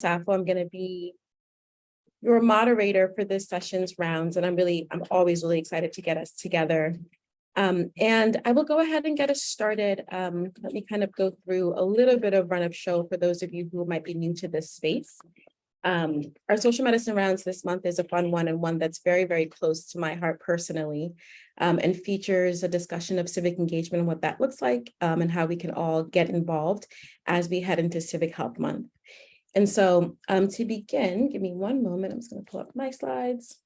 Safo. I'm going to be your moderator for this session's rounds, and I'm always really excited to get us together. And I will go ahead and get us started. Let me kind of go through a little bit of run of show for those of you who might be new to this space. Our social medicine rounds this month is a fun one, and one that's very, very close to my heart personally, and features a discussion of civic engagement and what that looks like, and how we can all get involved as we head into Civic Health Month. And so to begin, give me one moment. I'm just going to pull up my slides.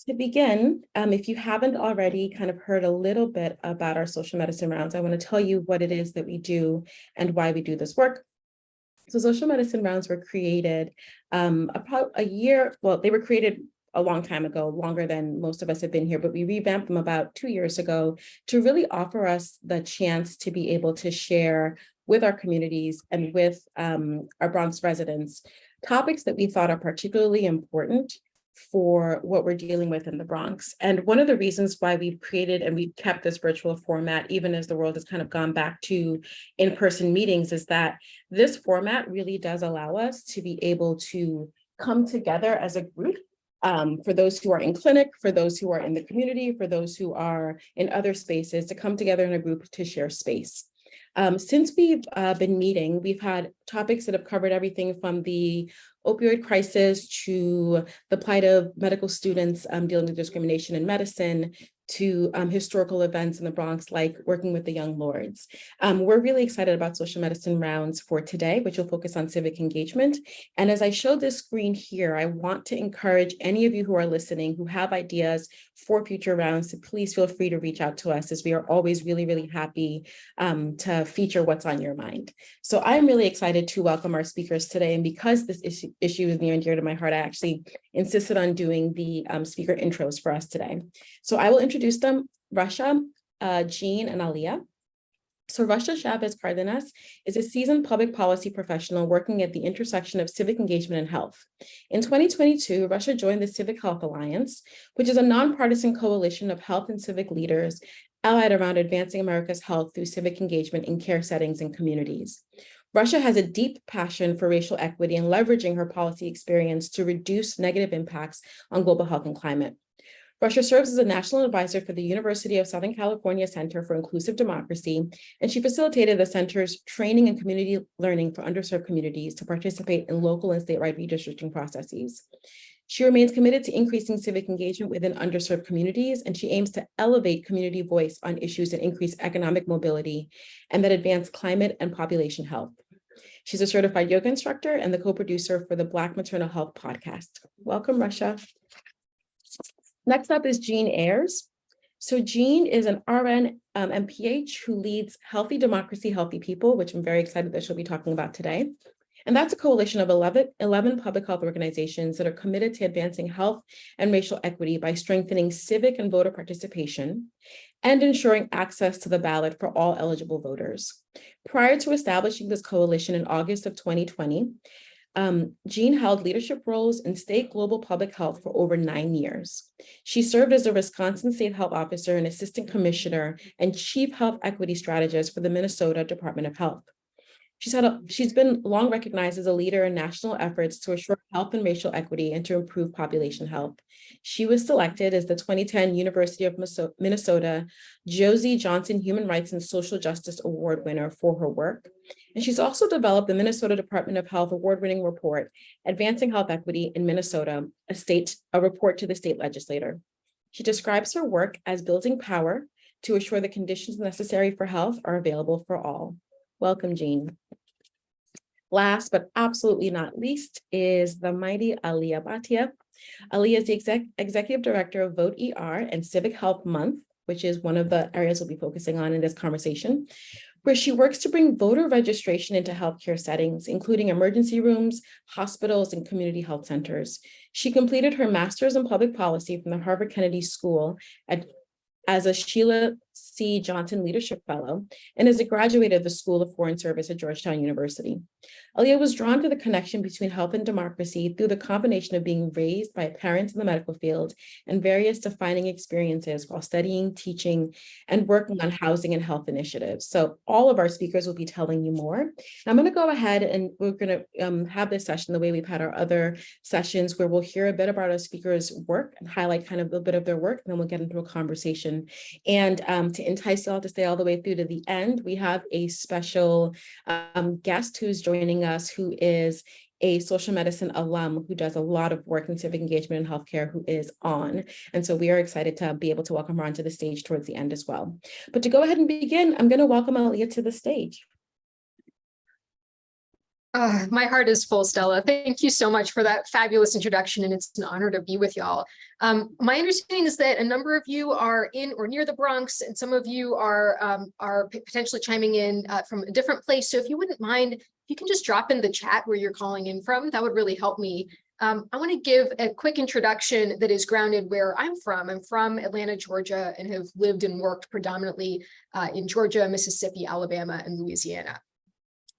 To begin, if you haven't already kind of heard a little bit about our social medicine rounds, I want to tell you what it is that we do and why we do this work. So social medicine rounds were created about a year, well, they were created a long time ago, longer than most of us have been here, but we revamped them about 2 years ago to really offer us the chance to be able to share with our communities and with our Bronx residents topics that we thought are particularly important for what we're dealing with in the Bronx. And one of the reasons why we've created and we've kept this virtual format, even as the world has kind of gone back to in-person meetings, is that this format really does allow us to be able to come together as a group, for those who are in clinic, for those who are in the community, for those who are in other spaces, to come together in a group to share space. Since we've been meeting, we've had topics that have covered everything from the opioid crisis to the plight of medical students dealing with discrimination in medicine, to historical events in the Bronx, like working with the Young Lords. We're really excited about social medicine rounds for today, which will focus on civic engagement. And as I show this screen here, I want to encourage any of you who are listening who have ideas for future rounds to please feel free to reach out to us, as we are always really, really happy to feature what's on your mind. So I'm really excited to welcome our speakers today. And because this issue is near and dear to my heart, I actually insisted on doing the speaker intros for us today. So I will introduce them: Rasha, Jeanne, and Aliya. So Rasha Chavis Cardenas is a seasoned public policy professional working at the intersection of civic engagement and health. In 2022, Rasha joined the Civic Health Alliance, which is a nonpartisan coalition of health and civic leaders allied around advancing America's health through civic engagement in care settings and communities. Rasha has a deep passion for racial equity and leveraging her policy experience to reduce negative impacts on global health and climate. Rasha serves as a national advisor for the University of Southern California Center for Inclusive Democracy, and she facilitated the center's training and community learning for underserved communities to participate in local and statewide redistricting processes. She remains committed to increasing civic engagement within underserved communities, and she aims to elevate community voice on issues that increase economic mobility and that advance climate and population health. She's a certified yoga instructor and the co-producer for the Black Maternal Health podcast. Welcome, Rasha. Next up is Jeanne Ayers. So Jeanne is an RN MPH who leads Healthy Democracy, Healthy People, which I'm very excited that she'll be talking about today. And that's a coalition of 11 public health organizations that are committed to advancing health and racial equity by strengthening civic and voter participation and ensuring access to the ballot for all eligible voters. Prior to establishing this coalition in August of 2020, Jeanne held leadership roles in state global public health for over 9 years. She served as a Wisconsin State Health Officer and Assistant Commissioner and Chief Health Equity Strategist for the Minnesota Department of Health. She's been long recognized as a leader in national efforts to assure health and racial equity and to improve population health. She was selected as the 2010 University of Minnesota Josie Johnson Human Rights and Social Justice Award winner for her work. And she's also developed the Minnesota Department of Health award-winning report, Advancing Health Equity in Minnesota, a report to the state legislator. She describes her work as building power to assure the conditions necessary for health are available for all. Welcome, Jeanne. Last but absolutely not least is the mighty Aliya Bhatia. Aliya is the executive director of Vot-ER and Civic Health Month, which is one of the areas we'll be focusing on in this conversation, where she works to bring voter registration into healthcare settings, including emergency rooms, hospitals, and community health centers. She completed her master's in public policy from the Harvard Kennedy School as a Sheila C. Johnson Leadership Fellow and is a graduate of the School of Foreign Service at Georgetown University. Aliya was drawn to the connection between health and democracy through the combination of being raised by parents in the medical field and various defining experiences while studying, teaching, and working on housing and health initiatives. So all of our speakers will be telling you more. I'm going to go ahead and we're going to have this session the way we've had our other sessions, where we'll hear a bit about our speakers' work and highlight kind of a bit of their work, and then we'll get into a conversation. And to entice y'all to stay all the way through to the end, we have a special guest who's joining us, who is a social medicine alum who does a lot of work in civic engagement in healthcare, who is on. And so we are excited to be able to welcome her onto the stage towards the end as well. But to go ahead and begin, I'm going to welcome Aliya to the stage. My heart is full, Stella. Thank you so much for that fabulous introduction, and it's an honor to be with y'all. My understanding is that a number of you are in or near the Bronx, and some of you are potentially chiming in from a different place. So if you wouldn't mind, if you can just drop in the chat where you're calling in from, that would really help me. I want to give a quick introduction that is grounded where I'm from. I'm from Atlanta, Georgia, and have lived and worked predominantly in Georgia, Mississippi, Alabama, and Louisiana.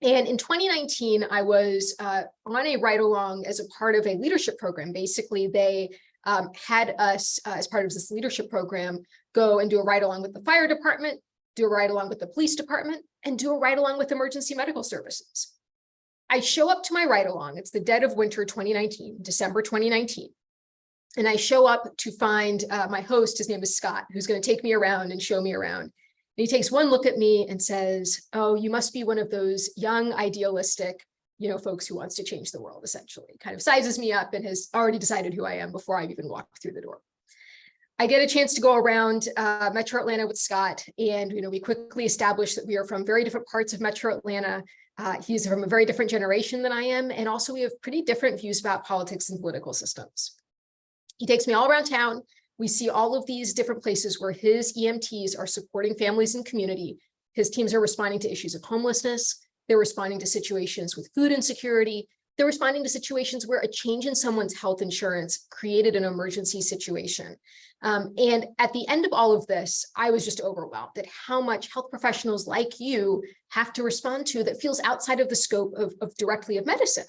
And in 2019, I was on a ride-along as a part of a leadership program. Basically, they had us, as part of this leadership program, go and do a ride-along with the fire department, do a ride-along with the police department, and do a ride-along with emergency medical services. I show up to my ride-along. It's the dead of winter 2019, December 2019. And I show up to find my host, his name is Scott, who's going to take me around and show me around. And he takes one look at me and says, "Oh, you must be one of those young, idealistic, folks who wants to change the world," essentially. Kind of sizes me up and has already decided who I am before I've even walked through the door. I get a chance to go around Metro Atlanta with Scott, and we quickly establish that we are from very different parts of Metro Atlanta. He's from a very different generation than I am, and also we have pretty different views about politics and political systems. He takes me all around town. We see all of these different places where his EMTs are supporting families and community. His teams are responding to issues of homelessness. They're responding to situations with food insecurity. They're responding to situations where a change in someone's health insurance created an emergency situation. And at the end of all of this, I was just overwhelmed at how much health professionals like you have to respond to that feels outside of the scope of directly of medicine.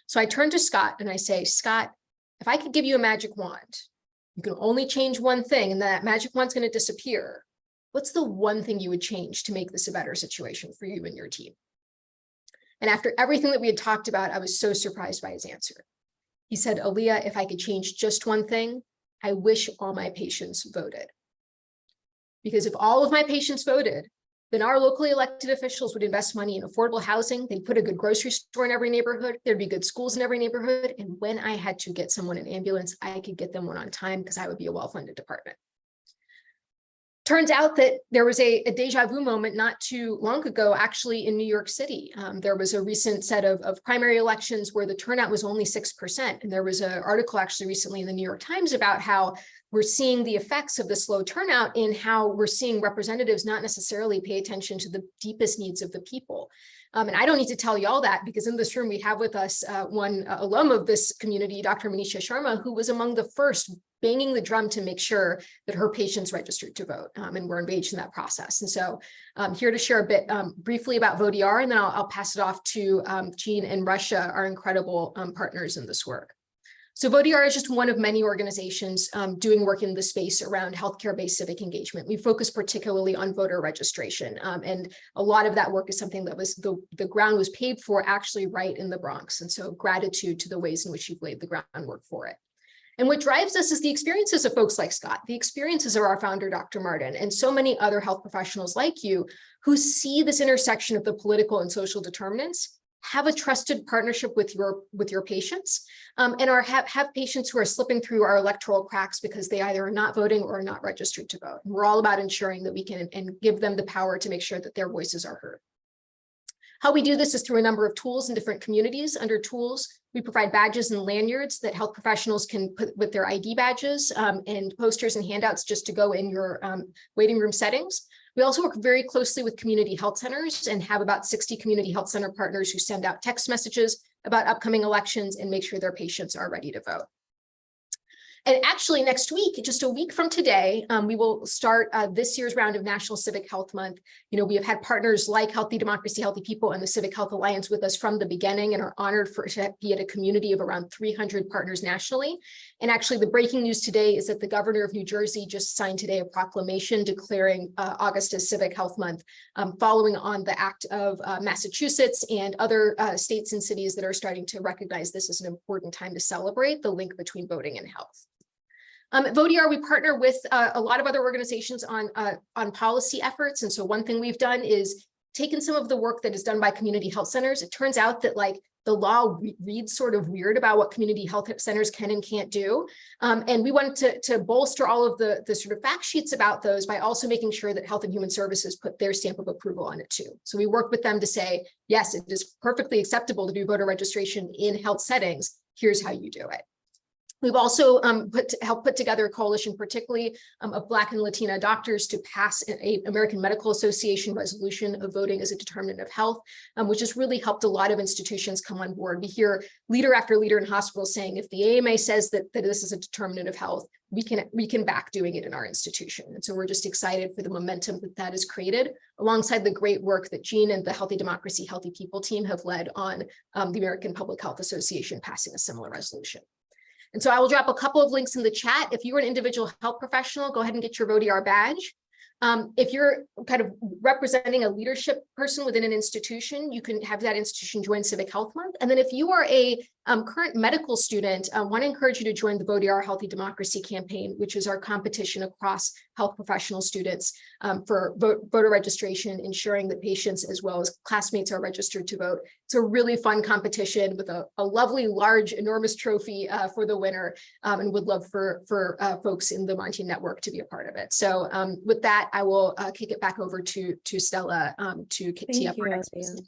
So I turn to Scott and I say, "Scott, if I could give you a magic wand, you can only change one thing and that magic wand's going to disappear. What's the one thing you would change to make this a better situation for you and your team?" And after everything that we had talked about, I was so surprised by his answer. He said, "Aliya, if I could change just one thing, I wish all my patients voted." Because if all of my patients voted, then our locally elected officials would invest money in affordable housing. They'd put a good grocery store in every neighborhood. There'd be good schools in every neighborhood. And when I had to get someone an ambulance, I could get them one on time because I would be a well-funded department. Turns out that there was a deja vu moment not too long ago, actually in New York City. There was a recent set of primary elections where the turnout was only 6%. And there was an article actually recently in the New York Times about how we're seeing the effects of the slow turnout in how we're seeing representatives not necessarily pay attention to the deepest needs of the people. And I don't need to tell you all that, because in this room we have with us one alum of this community, Dr. Manisha Sharma, who was among the first banging the drum to make sure that her patients registered to vote, and we're engaged in that process. And so I'm here to share a bit briefly about Vot-ER, and then I'll pass it off to Jeanne and Russia, our incredible partners in this work. So Vot-ER is just one of many organizations doing work in the space around healthcare-based civic engagement. We focus particularly on voter registration, and a lot of that work is something that was the ground was paid for actually right in the Bronx. And so gratitude to the ways in which you've laid the groundwork for it. And what drives us is the experiences of folks like Scott, the experiences of our founder, Dr. Martin, and so many other health professionals like you who see this intersection of the political and social determinants, have a trusted partnership with your patients, and have patients who are slipping through our electoral cracks because they either are not voting or are not registered to vote. And we're all about ensuring that we can and give them the power to make sure that their voices are heard. How we do this is through a number of tools in different communities. Under tools, we provide badges and lanyards that health professionals can put with their ID badges, and posters and handouts just to go in your waiting room settings. We also work very closely with community health centers and have about 60 community health center partners who send out text messages about upcoming elections and make sure their patients are ready to vote. And actually next week, just a week from today, we will start this year's round of National Civic Health Month. You know, we have had partners like Healthy Democracy, Healthy People and the Civic Health Alliance with us from the beginning and are honored to be at a community of around 300 partners nationally. And actually the breaking news today is that the governor of New Jersey just signed today a proclamation declaring August as Civic Health Month, following on the act of Massachusetts and other states and cities that are starting to recognize this as an important time to celebrate the link between voting and health. At Vot-ER, we partner with a lot of other organizations on policy efforts. And so one thing we've done is taken some of the work that is done by community health centers. It turns out that like the law reads sort of weird about what community health centers can and can't do. And we wanted to bolster all of the sort of fact sheets about those by also making sure that Health and Human Services put their stamp of approval on it too. So we work with them to say, yes, it is perfectly acceptable to do voter registration in health settings. Here's how you do it. We've also helped put together a coalition, particularly of Black and Latina doctors, to pass an American Medical Association resolution of voting as a determinant of health, which has really helped a lot of institutions come on board. We hear leader after leader in hospitals saying, if the AMA says that this is a determinant of health, we can back doing it in our institution. And so we're just excited for the momentum that has created, alongside the great work that Jeanne and the Healthy Democracy, Healthy People team have led on the American Public Health Association passing a similar resolution. And so I will drop a couple of links in the chat. If you're an individual health professional, go ahead and get your Vot-ER badge. If you're kind of representing a leadership person within an institution, you can have that institution join Civic Health Month. And then if you are a current medical student, I want to encourage you to join the Vot-ER Healthy Democracy campaign, which is our competition across health professional students for voter registration, ensuring that patients as well as classmates are registered to vote. It's a really fun competition with a lovely, large, enormous trophy for the winner, and would love for folks in the Monte network to be a part of it. So with that, I will kick it back over to Stella to tee up our next presentation.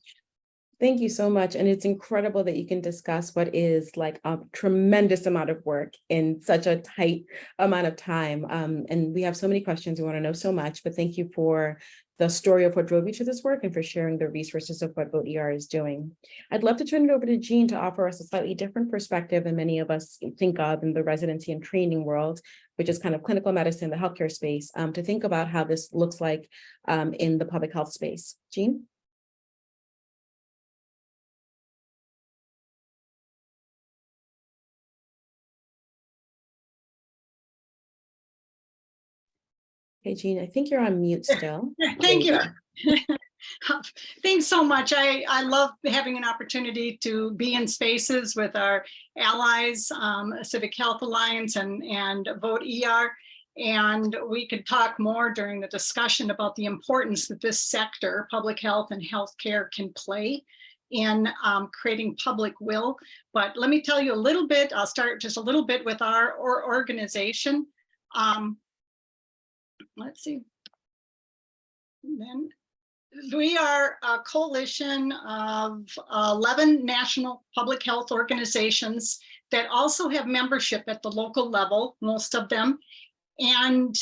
Thank you so much. And it's incredible that you can discuss what is like a tremendous amount of work in such a tight amount of time. And we have so many questions. We want to know so much, but thank you for the story of what drove you to this work and for sharing the resources of what Vot-ER is doing. I'd love to turn it over to Jeanne to offer us a slightly different perspective than many of us think of in the residency and training world, which is kind of clinical medicine, the healthcare space, to think about how this looks like in the public health space. Jeanne? Okay, Jeanne, I think you're on mute still. Thank you. Thanks so much. I love having an opportunity to be in spaces with our allies, Civic Health Alliance and Vot-ER. And we could talk more during the discussion about the importance that this sector, public health and healthcare, can play in creating public will. But let me tell you a little bit. I'll start just a little bit with our organization. Let's see. And then we are a coalition of 11 national public health organizations that also have membership at the local level, most of them. And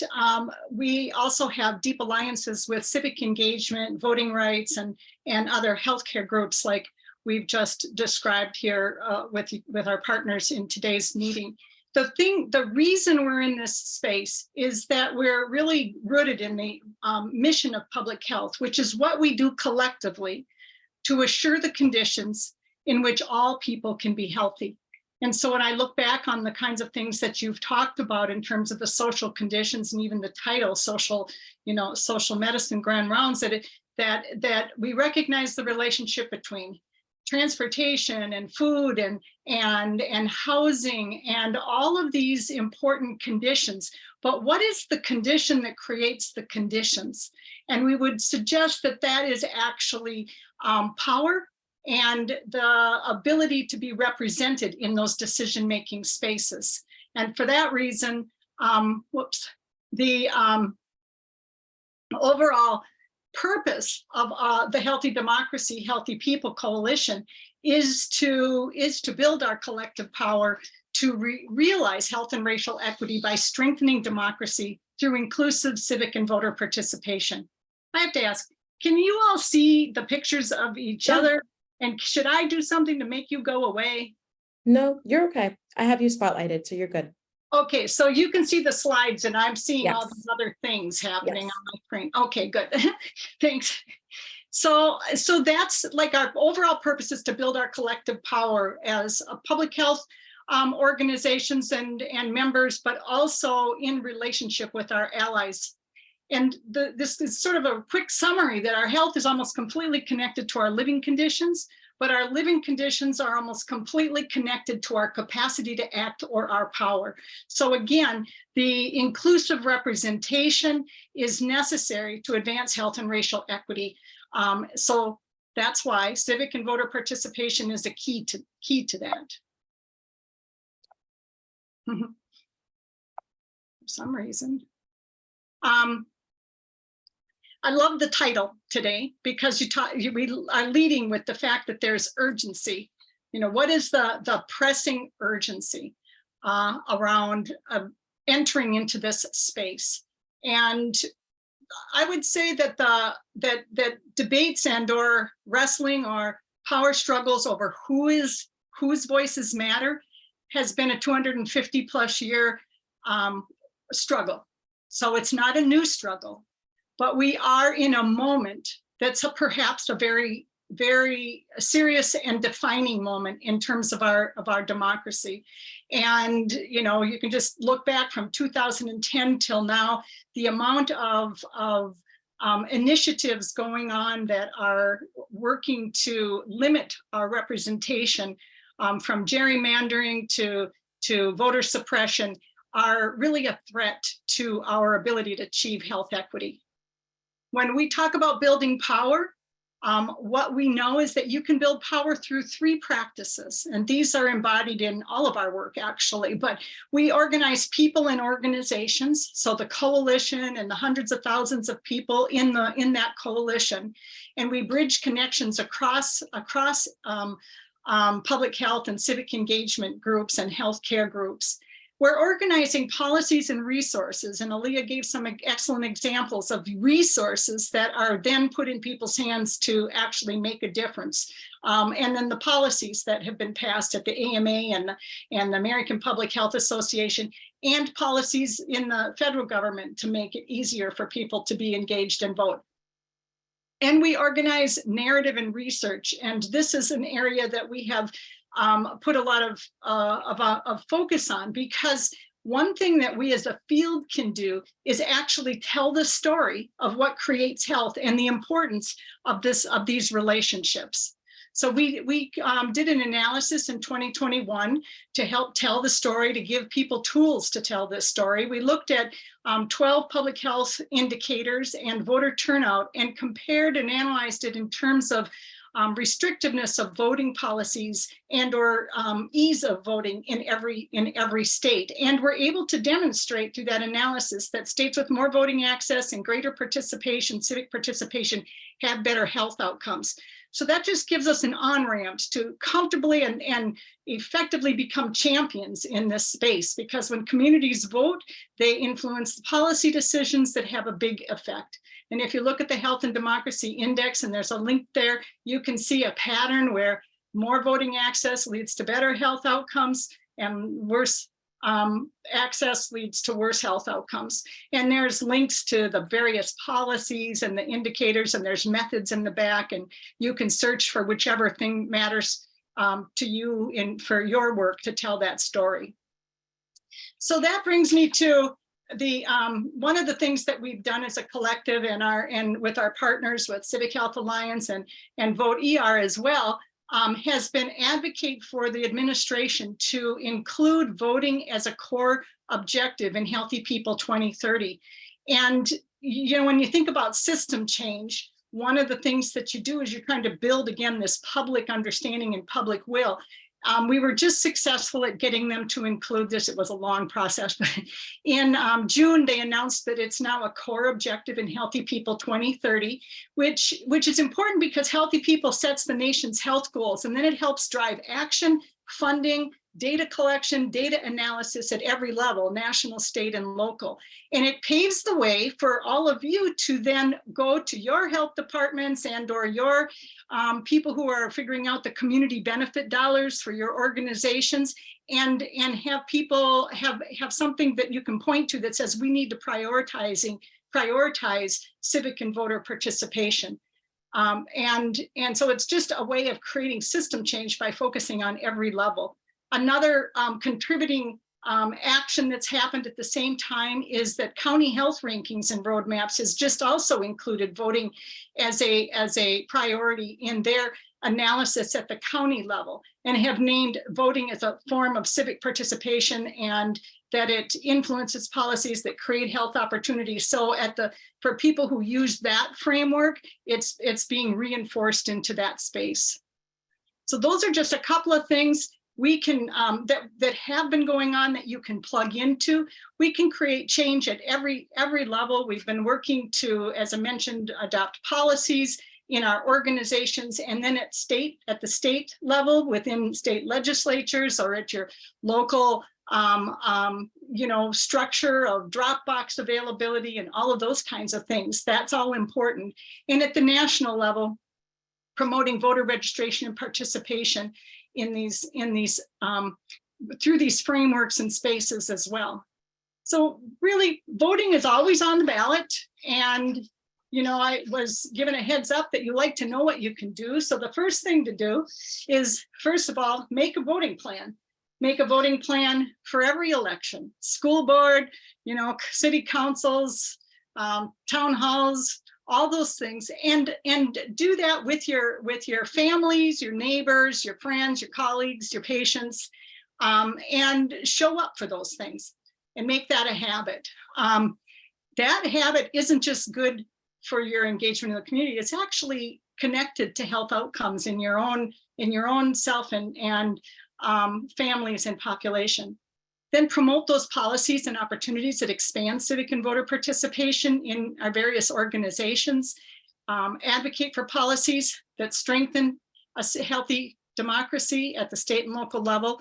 we also have deep alliances with civic engagement, voting rights, and other healthcare groups like we've just described here with our partners in today's meeting. The reason we're in this space is that we're really rooted in the mission of public health, which is what we do collectively to assure the conditions in which all people can be healthy. And so when I look back on the kinds of things that you've talked about in terms of the social conditions and even the title, social medicine grand rounds, that we recognize the relationship between transportation and food and housing and all of these important conditions. But what is the condition that creates the conditions? And we would suggest that that is actually power and the ability to be represented in those decision-making spaces. And for that reason, the overall purpose of the Healthy Democracy, Healthy People Coalition is to build our collective power to realize health and racial equity by strengthening democracy through inclusive civic and voter participation. I have to ask, can you all see the pictures of each other? And should I do something to make you go away? No, you're okay. I have you spotlighted, so you're good. Okay, so you can see the slides and I'm seeing all Yes. the other things happening Yes. on my screen. Okay, good. Thanks. So that's like our overall purpose is to build our collective power as a public health organizations and members, but also in relationship with our allies. And this is sort of a quick summary that our health is almost completely connected to our living conditions, but our living conditions are almost completely connected to our capacity to act or our power. So again, the inclusive representation is necessary to advance health and racial equity. So that's why civic and voter participation is a key to that. For some reason. I love the title today because we are leading with the fact that there's urgency. You know, what is the pressing urgency around entering into this space? And I would say that that debates and or wrestling or power struggles over whose voices matter has been a 250+ year struggle. So it's not a new struggle. But we are in a moment that's perhaps a very, very serious and defining moment in terms of our democracy. And you know, you can just look back from 2010 till now, the amount of initiatives going on that are working to limit our representation, from gerrymandering to voter suppression, are really a threat to our ability to achieve health equity. When we talk about building power, what we know is that you can build power through 3 practices, and these are embodied in all of our work actually, but we organize people and organizations, so the coalition and the hundreds of thousands of people in that coalition, and we bridge connections across public health and civic engagement groups and healthcare groups. We're organizing policies and resources, and Aliya gave some excellent examples of resources that are then put in people's hands to actually make a difference. And then the policies that have been passed at the AMA and the American Public Health Association, and policies in the federal government to make it easier for people to be engaged and vote. And we organize narrative and research, and this is an area that we have put a lot of focus on, because one thing that we as a field can do is actually tell the story of what creates health and the importance of these relationships. So we did an analysis in 2021 to help tell the story, to give people tools to tell this story. We looked at 12 public health indicators and voter turnout and compared and analyzed it in terms of restrictiveness of voting policies and or ease of voting in every state. And we're able to demonstrate through that analysis that states with more voting access and greater participation, civic participation, have better health outcomes. So that just gives us an on-ramp to comfortably and effectively become champions in this space, because when communities vote, they influence the policy decisions that have a big effect. And if you look at the Health and Democracy Index, and there's a link there, you can see a pattern where more voting access leads to better health outcomes, and worse access leads to worse health outcomes. And there's links to the various policies and the indicators, and there's methods in the back, and you can search for whichever thing matters to you for your work to tell that story. So that brings me to the one of the things that we've done as a collective and with our partners with Civic Health Alliance and Vot-ER as well, has been advocate for the administration to include voting as a core objective in Healthy People 2030. And you know, when you think about system change, one of the things that you do is you're trying to build again this public understanding and public will. We were just successful at getting them to include this. It was a long process, but in June, they announced that it's now a core objective in Healthy People 2030, which is important because Healthy People sets the nation's health goals, and then it helps drive action, funding, data collection, data analysis at every level, national, state, and local. And it paves the way for all of you to then go to your health departments and or your people who are figuring out the community benefit dollars for your organizations, and have people have something that you can point to that says we need to prioritize civic and voter participation. And so it's just a way of creating system change by focusing on every level. Another contributing action that's happened at the same time is that county health rankings and roadmaps has just also included voting as a priority in their analysis at the county level, and have named voting as a form of civic participation, and that it influences policies that create health opportunities. So for people who use that framework, it's being reinforced into that space. So those are just a couple of things we can that have been going on that you can plug into. We can create change at every level. We've been working to, as I mentioned, adopt policies in our organizations, and then at the state level within state legislatures, or at your local structure of drop box availability and all of those kinds of things. That's all important. And at the national level, promoting voter registration and participation in these through these frameworks and spaces as well. So really, voting is always on the ballot, and I was given a heads up that you like to know what you can do. So the first thing to do is, first of all, make a voting plan. Make a voting plan for every election, school board, city councils, town halls, all those things, and do that with your families, your neighbors, your friends, your colleagues, your patients, and show up for those things and make that a habit. That habit isn't just good for your engagement in the community, it's actually connected to health outcomes in your own self and families and population. Then promote those policies and opportunities that expand civic and voter participation in our various organizations. Advocate for policies that strengthen a healthy democracy at the state and local level.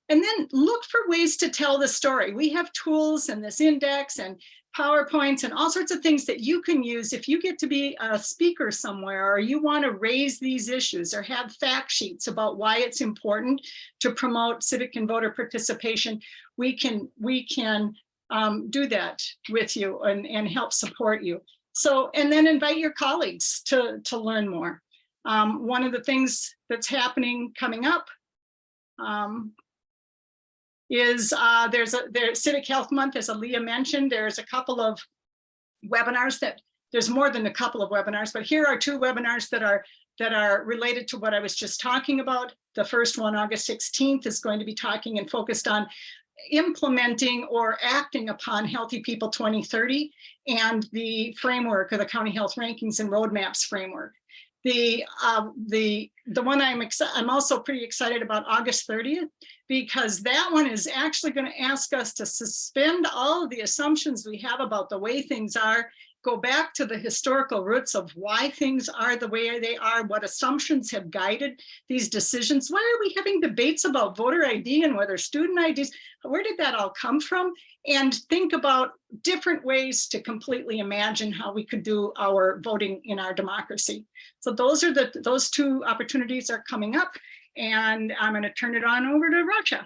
And then look for ways to tell the story. We have tools and this index and PowerPoints and all sorts of things that you can use if you get to be a speaker somewhere, or you want to raise these issues or have fact sheets about why it's important to promote civic and voter participation. We can do that with you and help support you. So, and then invite your colleagues to learn more. One of the things that's happening coming up is there's Civic Health Month, as Aliya mentioned. There's a couple of webinars there's more than a couple of webinars, but here are two webinars that are related to what I was just talking about. The first one, August 16th, is going to be talking and focused on implementing or acting upon Healthy People 2030 and the framework of the County Health Rankings and Roadmaps framework. The one I'm also pretty excited about, August 30th, because that one is actually going to ask us to suspend all of the assumptions we have about the way things are, go back to the historical roots of why things are the way they are, what assumptions have guided these decisions. Why are we having debates about voter ID and whether student IDs, where did that all come from? And think about different ways to completely imagine how we could do our voting in our democracy. So those two opportunities are coming up, and I'm going to turn it on over to Racha.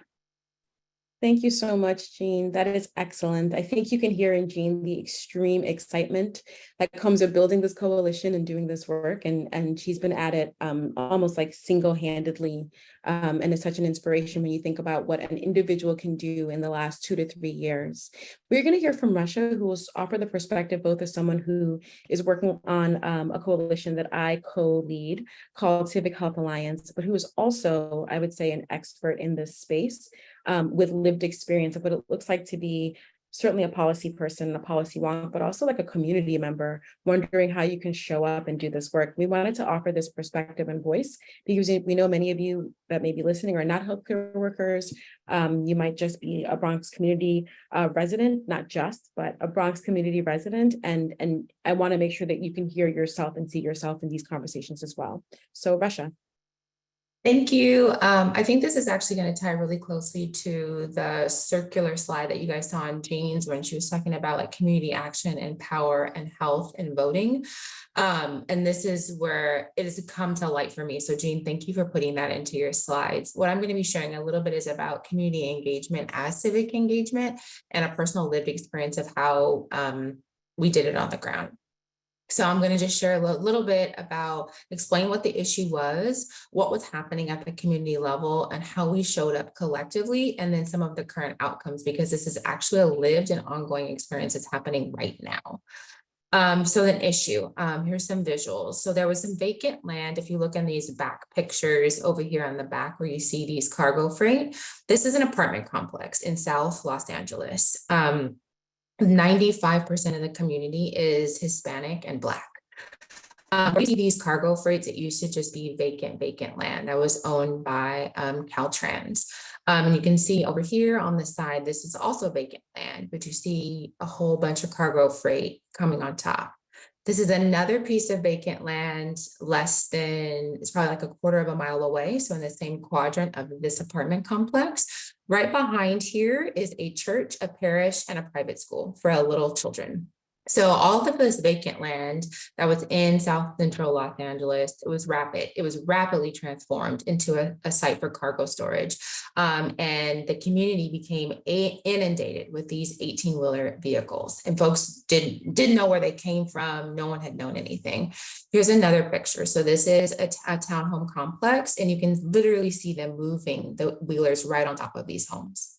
Thank you so much, Jeanne. That is excellent. I think you can hear in Jeanne the extreme excitement that comes with building this coalition and doing this work. And she's been at it almost like single-handedly. And it's such an inspiration when you think about what an individual can do in the last 2 to 3 years. We're going to hear from Rasha, who will offer the perspective both as someone who is working on a coalition that I co-lead called Civic Health Alliance, but who is also, I would say, an expert in this space. With lived experience of what it looks like to be certainly a policy person, a policy wonk, but also like a community member, wondering how you can show up and do this work. We wanted to offer this perspective and voice because we know many of you that may be listening are not healthcare workers. You might just be a Bronx community resident, not just, but a Bronx community resident. And I want to make sure that you can hear yourself and see yourself in these conversations as well. So Rasha. Thank you. I think this is actually going to tie really closely to the circular slide that you guys saw on Jeanne's when she was talking about like community action and power and health and voting. And this is where it has come to light for me. So Jeanne, thank you for putting that into your slides. What I'm going to be sharing a little bit is about community engagement as civic engagement and a personal lived experience of how we did it on the ground. So I'm going to just share a little bit about, explain what the issue was, what was happening at the community level, and how we showed up collectively, and then some of the current outcomes, because this is actually a lived and ongoing experience that's happening right now. So the issue, here's some visuals. So there was some vacant land. If you look in these back pictures over here on the back where you see these cargo freight, this is an apartment complex in South Los Angeles. 95% of the community is Hispanic and Black. We see these cargo freights, it used to just be vacant land that was owned by Caltrans. And you can see over here on the side, this is also vacant land, but you see a whole bunch of cargo freight coming on top. This is another piece of vacant land, less than, it's probably like a quarter of a mile away. So in the same quadrant of this apartment complex. Right behind here is a church, a parish, and a private school for little children. So all of this vacant land that was in South Central Los Angeles, it was rapidly transformed into a site for cargo storage. And the community became inundated with these 18-wheeler vehicles, and folks didn't know where they came from. No one had known anything. Here's another picture. So this is a townhome complex, and you can literally see them moving the wheelers right on top of these homes.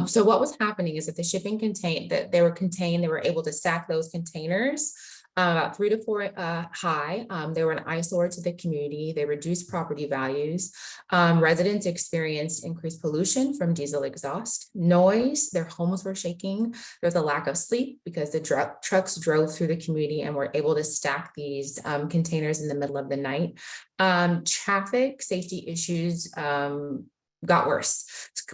So what was happening is that the shipping they were able to stack those containers about 3 to 4 high. They were an eyesore to the community. They reduced property values. Residents experienced increased pollution from diesel exhaust, noise, their homes were shaking. There's a lack of sleep because the trucks drove through the community and were able to stack these containers in the middle of the night. Traffic safety issues got worse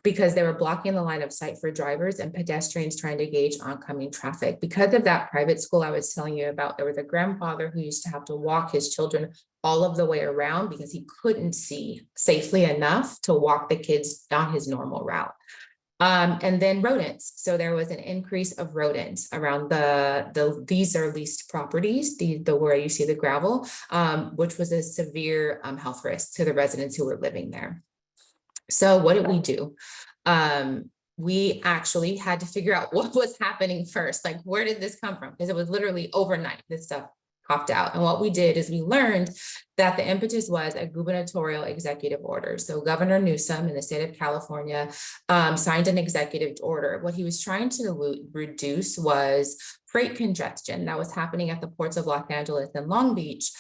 because they were blocking the line of sight for drivers and pedestrians trying to gauge oncoming traffic. Because of that private school I was telling you about, there was a grandfather who used to have to walk his children all of the way around because he couldn't see safely enough to walk the kids down his normal route. And then rodents. So there was an increase of rodents around these are leased properties, the where you see the gravel, which was a severe health risk to the residents who were living there. So what did we do? We actually had to figure out what was happening first. Like, where did this come from? Because it was literally overnight this stuff popped out. And what we did is we learned that the impetus was a gubernatorial executive order. So Governor Newsom in the state of California signed an executive order. What he was trying to reduce was freight congestion that was happening at the ports of Los Angeles and Long Beach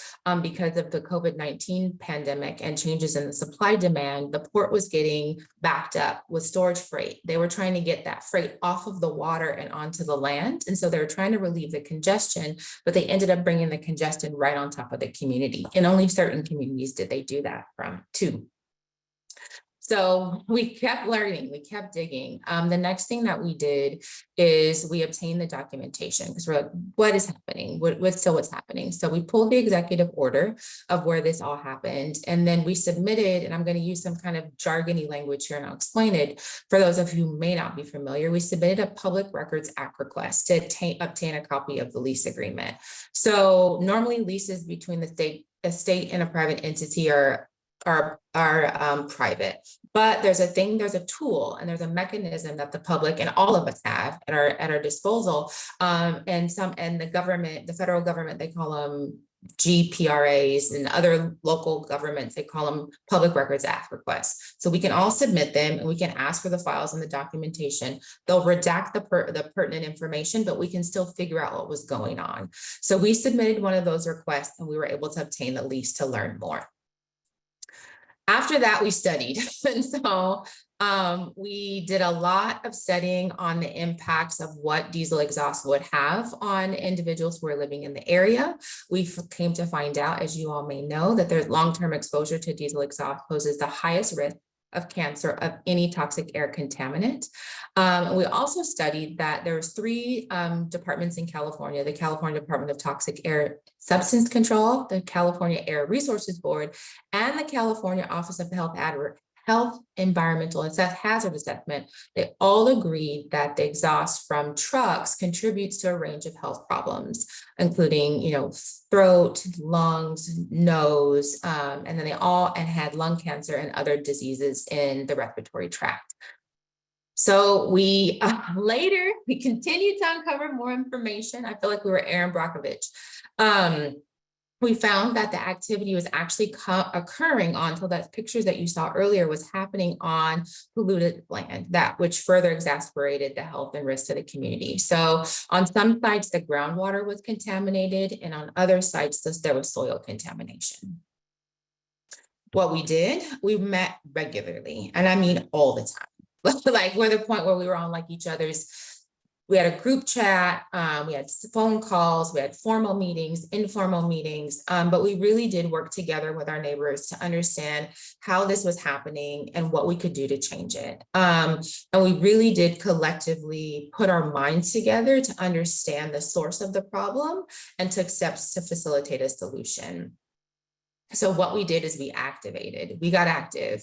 because of the COVID-19 pandemic and changes in the supply demand. The port was getting backed up with storage freight. They were trying to get that freight off of the water and onto the land. And so they were trying to relieve the congestion, but they ended up bringing the congestion right on top of the community. And only certain communities did they do that to. So we kept learning, we kept digging. The next thing that we did is we obtained the documentation because we're like, what is happening? What's happening? So we pulled the executive order of where this all happened. And then we submitted, and I'm going to use some kind of jargony language here and I'll explain it. For those of you who may not be familiar, we submitted a Public Records Act request to obtain a copy of the lease agreement. So normally leases between a state and a private entity are private, but there's a tool and there's a mechanism that the public and all of us have at our disposal. And the federal government, they call them GPRAs, and other local governments, they call them Public Records Act requests. So we can all submit them and we can ask for the files and the documentation. They'll redact the pertinent information, but we can still figure out what was going on. So we submitted one of those requests and we were able to obtain the lease to learn more. After that, we studied. And so we did a lot of studying on the impacts of what diesel exhaust would have on individuals who are living in the area. We came to find out, as you all may know, that there's long-term exposure to diesel exhaust poses the highest risk of cancer of any toxic air contaminant. We also studied that there was 3 departments in California: the California Department of Toxic Air Substance Control, the California Air Resources Board, and the California Office of Health, Environmental, and Hazard Assessment. They all agreed that the exhaust from trucks contributes to a range of health problems, including, throat, lungs, nose, and then they all had lung cancer and other diseases in the respiratory tract. So we later continued to uncover more information. I feel like we were Aaron Brockovich. We found that the activity was actually occurring until that pictures that you saw earlier was happening on polluted land, which further exacerbated the health and risk to the community. So on some sites, the groundwater was contaminated, and on other sites, there was soil contamination. What we did, we met regularly, and I mean all the time. Like we're the point where we were on like each other's. We had a group chat, we had phone calls, we had formal meetings, informal meetings, but we really did work together with our neighbors to understand how this was happening and what we could do to change it. And we really did collectively put our minds together to understand the source of the problem and took steps to facilitate a solution. So what we did is we got active.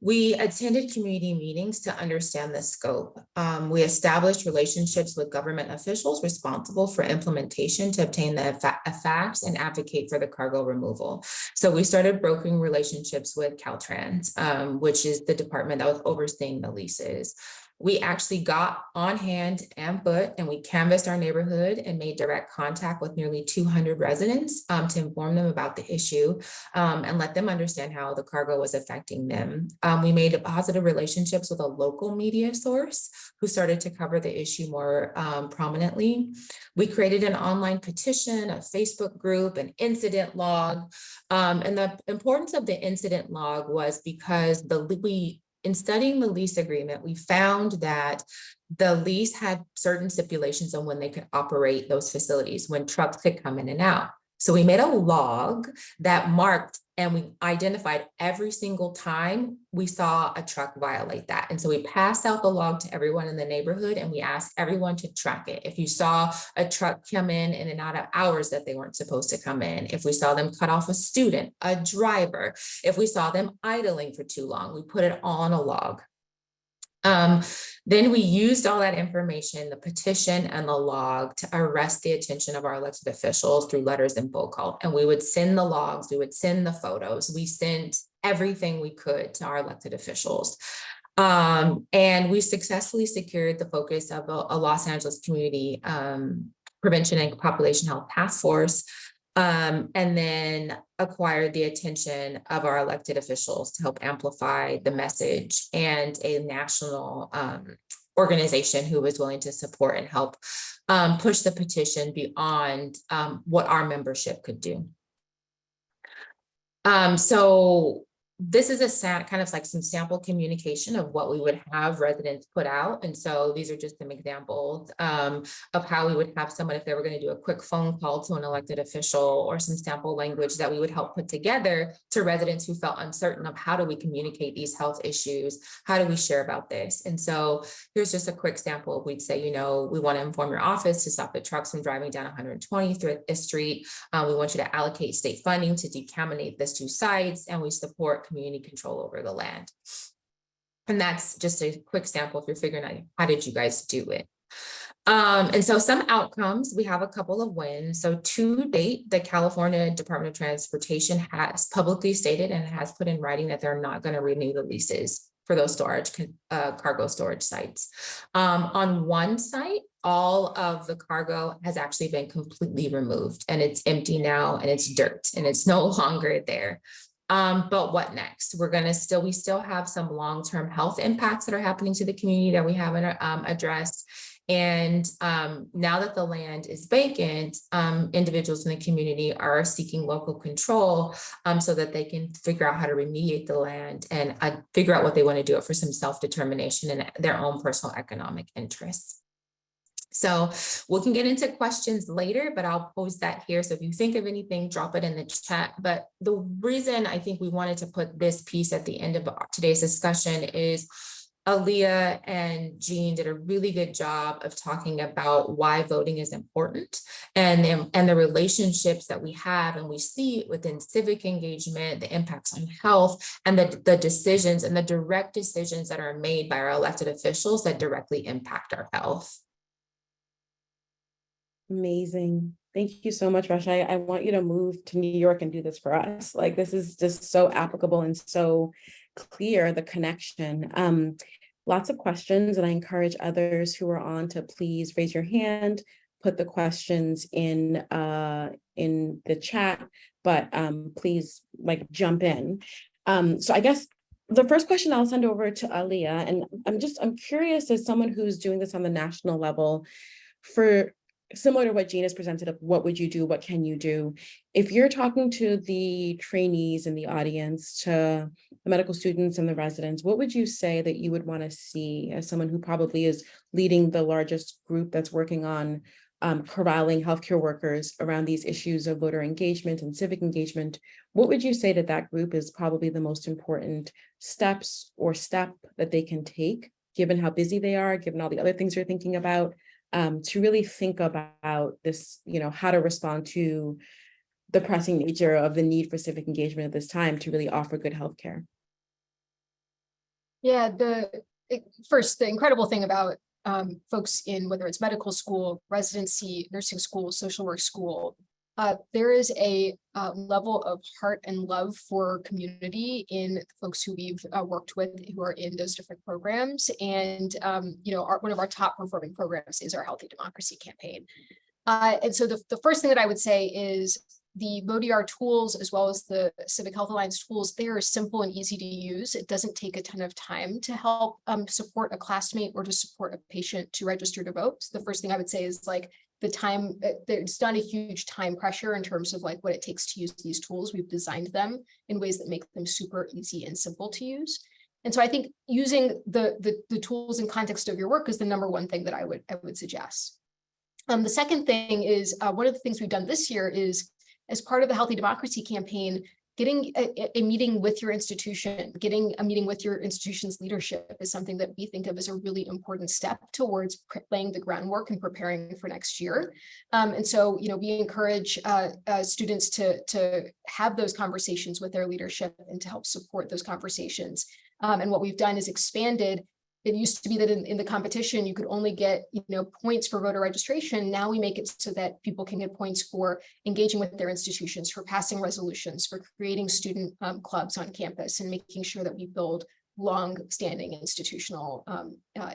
We attended community meetings to understand the scope. We established relationships with government officials responsible for implementation to obtain the facts and advocate for the cargo removal. So we started brokering relationships with Caltrans, which is the department that was overseeing the leases. We actually got on hand and foot, and we canvassed our neighborhood and made direct contact with nearly 200 residents to inform them about the issue and let them understand how the cargo was affecting them. We made positive relationships with a local media source who started to cover the issue more prominently. We created an online petition, a Facebook group, an incident log. And the importance of the incident log was because in studying the lease agreement, we found that the lease had certain stipulations on when they could operate those facilities, when trucks could come in and out. So we made a log that marked and we identified every single time we saw a truck violate that. And so we passed out the log to everyone in the neighborhood and we asked everyone to track it. If you saw a truck come in and out of hours that they weren't supposed to come in, if we saw them cut off a student, a driver, if we saw them idling for too long, we put it all on a log. Then we used all that information, the petition and the log, to arrest the attention of our elected officials through letters and phone call. And we would send the logs, we would send the photos, we sent everything we could to our elected officials. And we successfully secured the focus of a Los Angeles community prevention and population health task force. And then acquired the attention of our elected officials to help amplify the message, and a national organization who was willing to support and help push the petition beyond what our membership could do. So this is a kind of like some sample communication of what we would have residents put out. And so these are just some examples of how we would have someone, if they were going to do a quick phone call to an elected official, or some sample language that we would help put together to residents who felt uncertain of how do we communicate these health issues? How do we share about this? And so here's just a quick sample. We'd say, we want to inform your office to stop the trucks from driving down 123rd Street. We want you to allocate state funding to decontaminate these 2 sites, and we support community control over the land. And that's just a quick sample if you're figuring out how did you guys do it. And so some outcomes, we have a couple of wins. So to date, the California Department of Transportation has publicly stated and has put in writing that they're not going to renew the leases for those cargo storage sites. On one site, all of the cargo has actually been completely removed, and it's empty now, and it's dirt, and it's no longer there. But what next? We still have some long-term health impacts that are happening to the community that we haven't addressed. And now that the land is vacant, individuals in the community are seeking local control so that they can figure out how to remediate the land and figure out what they want to do it for some self-determination and their own personal economic interests. So we can get into questions later, but I'll post that here. So if you think of anything, drop it in the chat. But the reason I think we wanted to put this piece at the end of today's discussion is Aliya and Jeanne did a really good job of talking about why voting is important and the relationships that we have and we see within civic engagement, the impacts on health, and the decisions and the direct decisions that are made by our elected officials that directly impact our health. Amazing. Thank you so much, Rasha. I want you to move to New York and do this for us. Like, this is just so applicable and so clear, the connection. Lots of questions, and I encourage others who are on to please raise your hand, put the questions in the chat, but please jump in. So I guess the first question I'll send over to Aliya, and I'm curious, as someone who's doing this on the national level, for similar to what Jeanne has presented of what would you do, what can you do? If you're talking to the trainees in the audience, to the medical students and the residents, what would you say that you would want to see as someone who probably is leading the largest group that's working on corralling healthcare workers around these issues of voter engagement and civic engagement? What would you say that that group is probably the most important step that they can take, given how busy they are, given all the other things you're thinking about? To really think about this, how to respond to the pressing nature of the need for civic engagement at this time to really offer good healthcare. Yeah, first, the incredible thing about folks in whether it's medical school, residency, nursing school, social work school, there is a level of heart and love for community in folks who we've worked with who are in those different programs. And, one of our top performing programs is our Healthy Democracy campaign. And so the first thing that I would say is the Vot-ER tools, as well as the Civic Health Alliance tools, they are simple and easy to use. It doesn't take a ton of time to help support a classmate or to support a patient to register to vote. So the first thing I would say is the time, there's not a huge time pressure in terms of what it takes to use these tools. We've designed them in ways that make them super easy and simple to use. And so I think using the tools in context of your work is the number one thing that I would suggest. The second thing is one of the things we've done this year is, as part of the Healthy Democracy campaign, getting a meeting with your institution, getting a meeting with your institution's leadership is something that we think of as a really important step towards laying the groundwork and preparing for next year. And so, we encourage students to have those conversations with their leadership and to help support those conversations. And what we've done is expanded. It used to be that in the competition, you could only get, points for voter registration. Now we make it so that people can get points for engaging with their institutions, for passing resolutions, for creating student clubs on campus, and making sure that we build long-standing institutional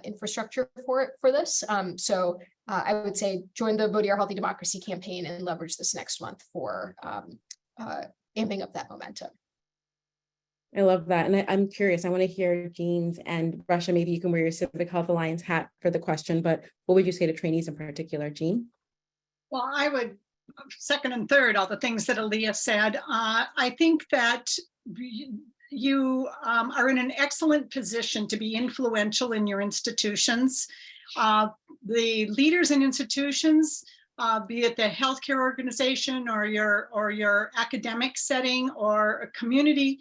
infrastructure for this. So I would say join the Vot-ER Healthy Democracy campaign and leverage this next month for amping up that momentum. I love that. And I'm curious, I want to hear Jeanne's, and Rasha, maybe you can wear your Civic Health Alliance hat for the question, but what would you say to trainees in particular, Jeanne? Well, I would second and third all the things that Aliya said. I think that you are in an excellent position to be influential in your institutions. The leaders in institutions, be it the healthcare organization or your academic setting or a community,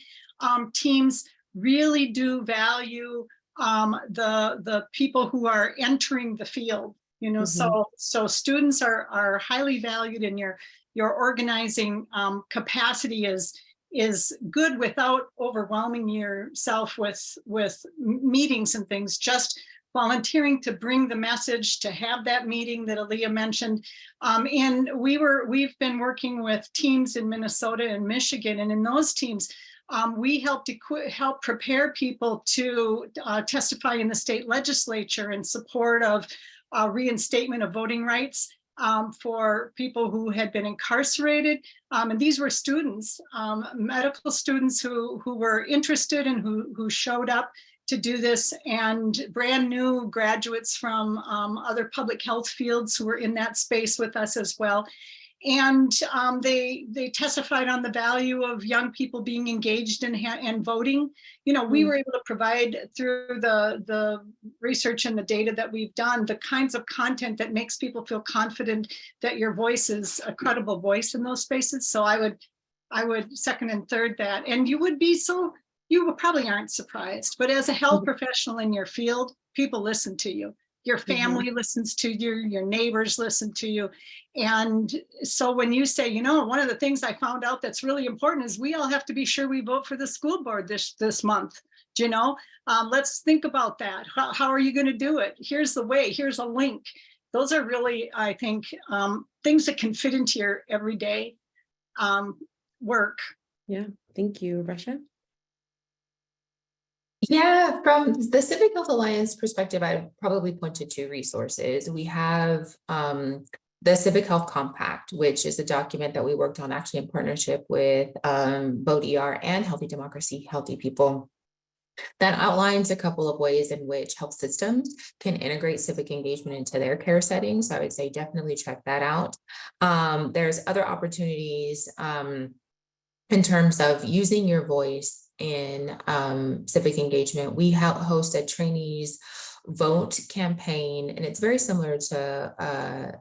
teams really do value the people who are entering the field. So students are highly valued, and your organizing capacity is good without overwhelming yourself with meetings and things. Just volunteering to bring the message, to have that meeting that Aliya mentioned. And we've been working with teams in Minnesota and Michigan, and in those teams, we help prepare people to testify in the state legislature in support of reinstatement of voting rights for people who had been incarcerated. And these were students, medical students who were interested and who showed up to do this, and brand new graduates from other public health fields who were in that space with us as well. And they testified on the value of young people being engaged and voting. You know, we were able to provide through the research and the data that we've done, the kinds of content that makes people feel confident that your voice is a credible voice in those spaces. So I would second and third that. And you probably aren't surprised, but as a health professional in your field, people listen to you. Your family listens to you, your neighbors listen to you. And so when you say, you know, one of the things I found out that's really important is we all have to be sure we vote for the school board this month. You know, let's think about that. How are you going to do it? Here's the way, here's a link. Those are really, I think, things that can fit into your everyday work. Yeah, thank you, Russia. Yeah, from the Civic Health Alliance perspective, I'd probably point to two resources. We have the Civic Health Compact, which is a document that we worked on actually in partnership with Vot-ER and Healthy Democracy, Healthy People, that outlines a couple of ways in which health systems can integrate civic engagement into their care settings. So I would say definitely check that out. There's other opportunities in terms of using your voice in civic engagement. We host a trainees vote campaign, and it's very similar to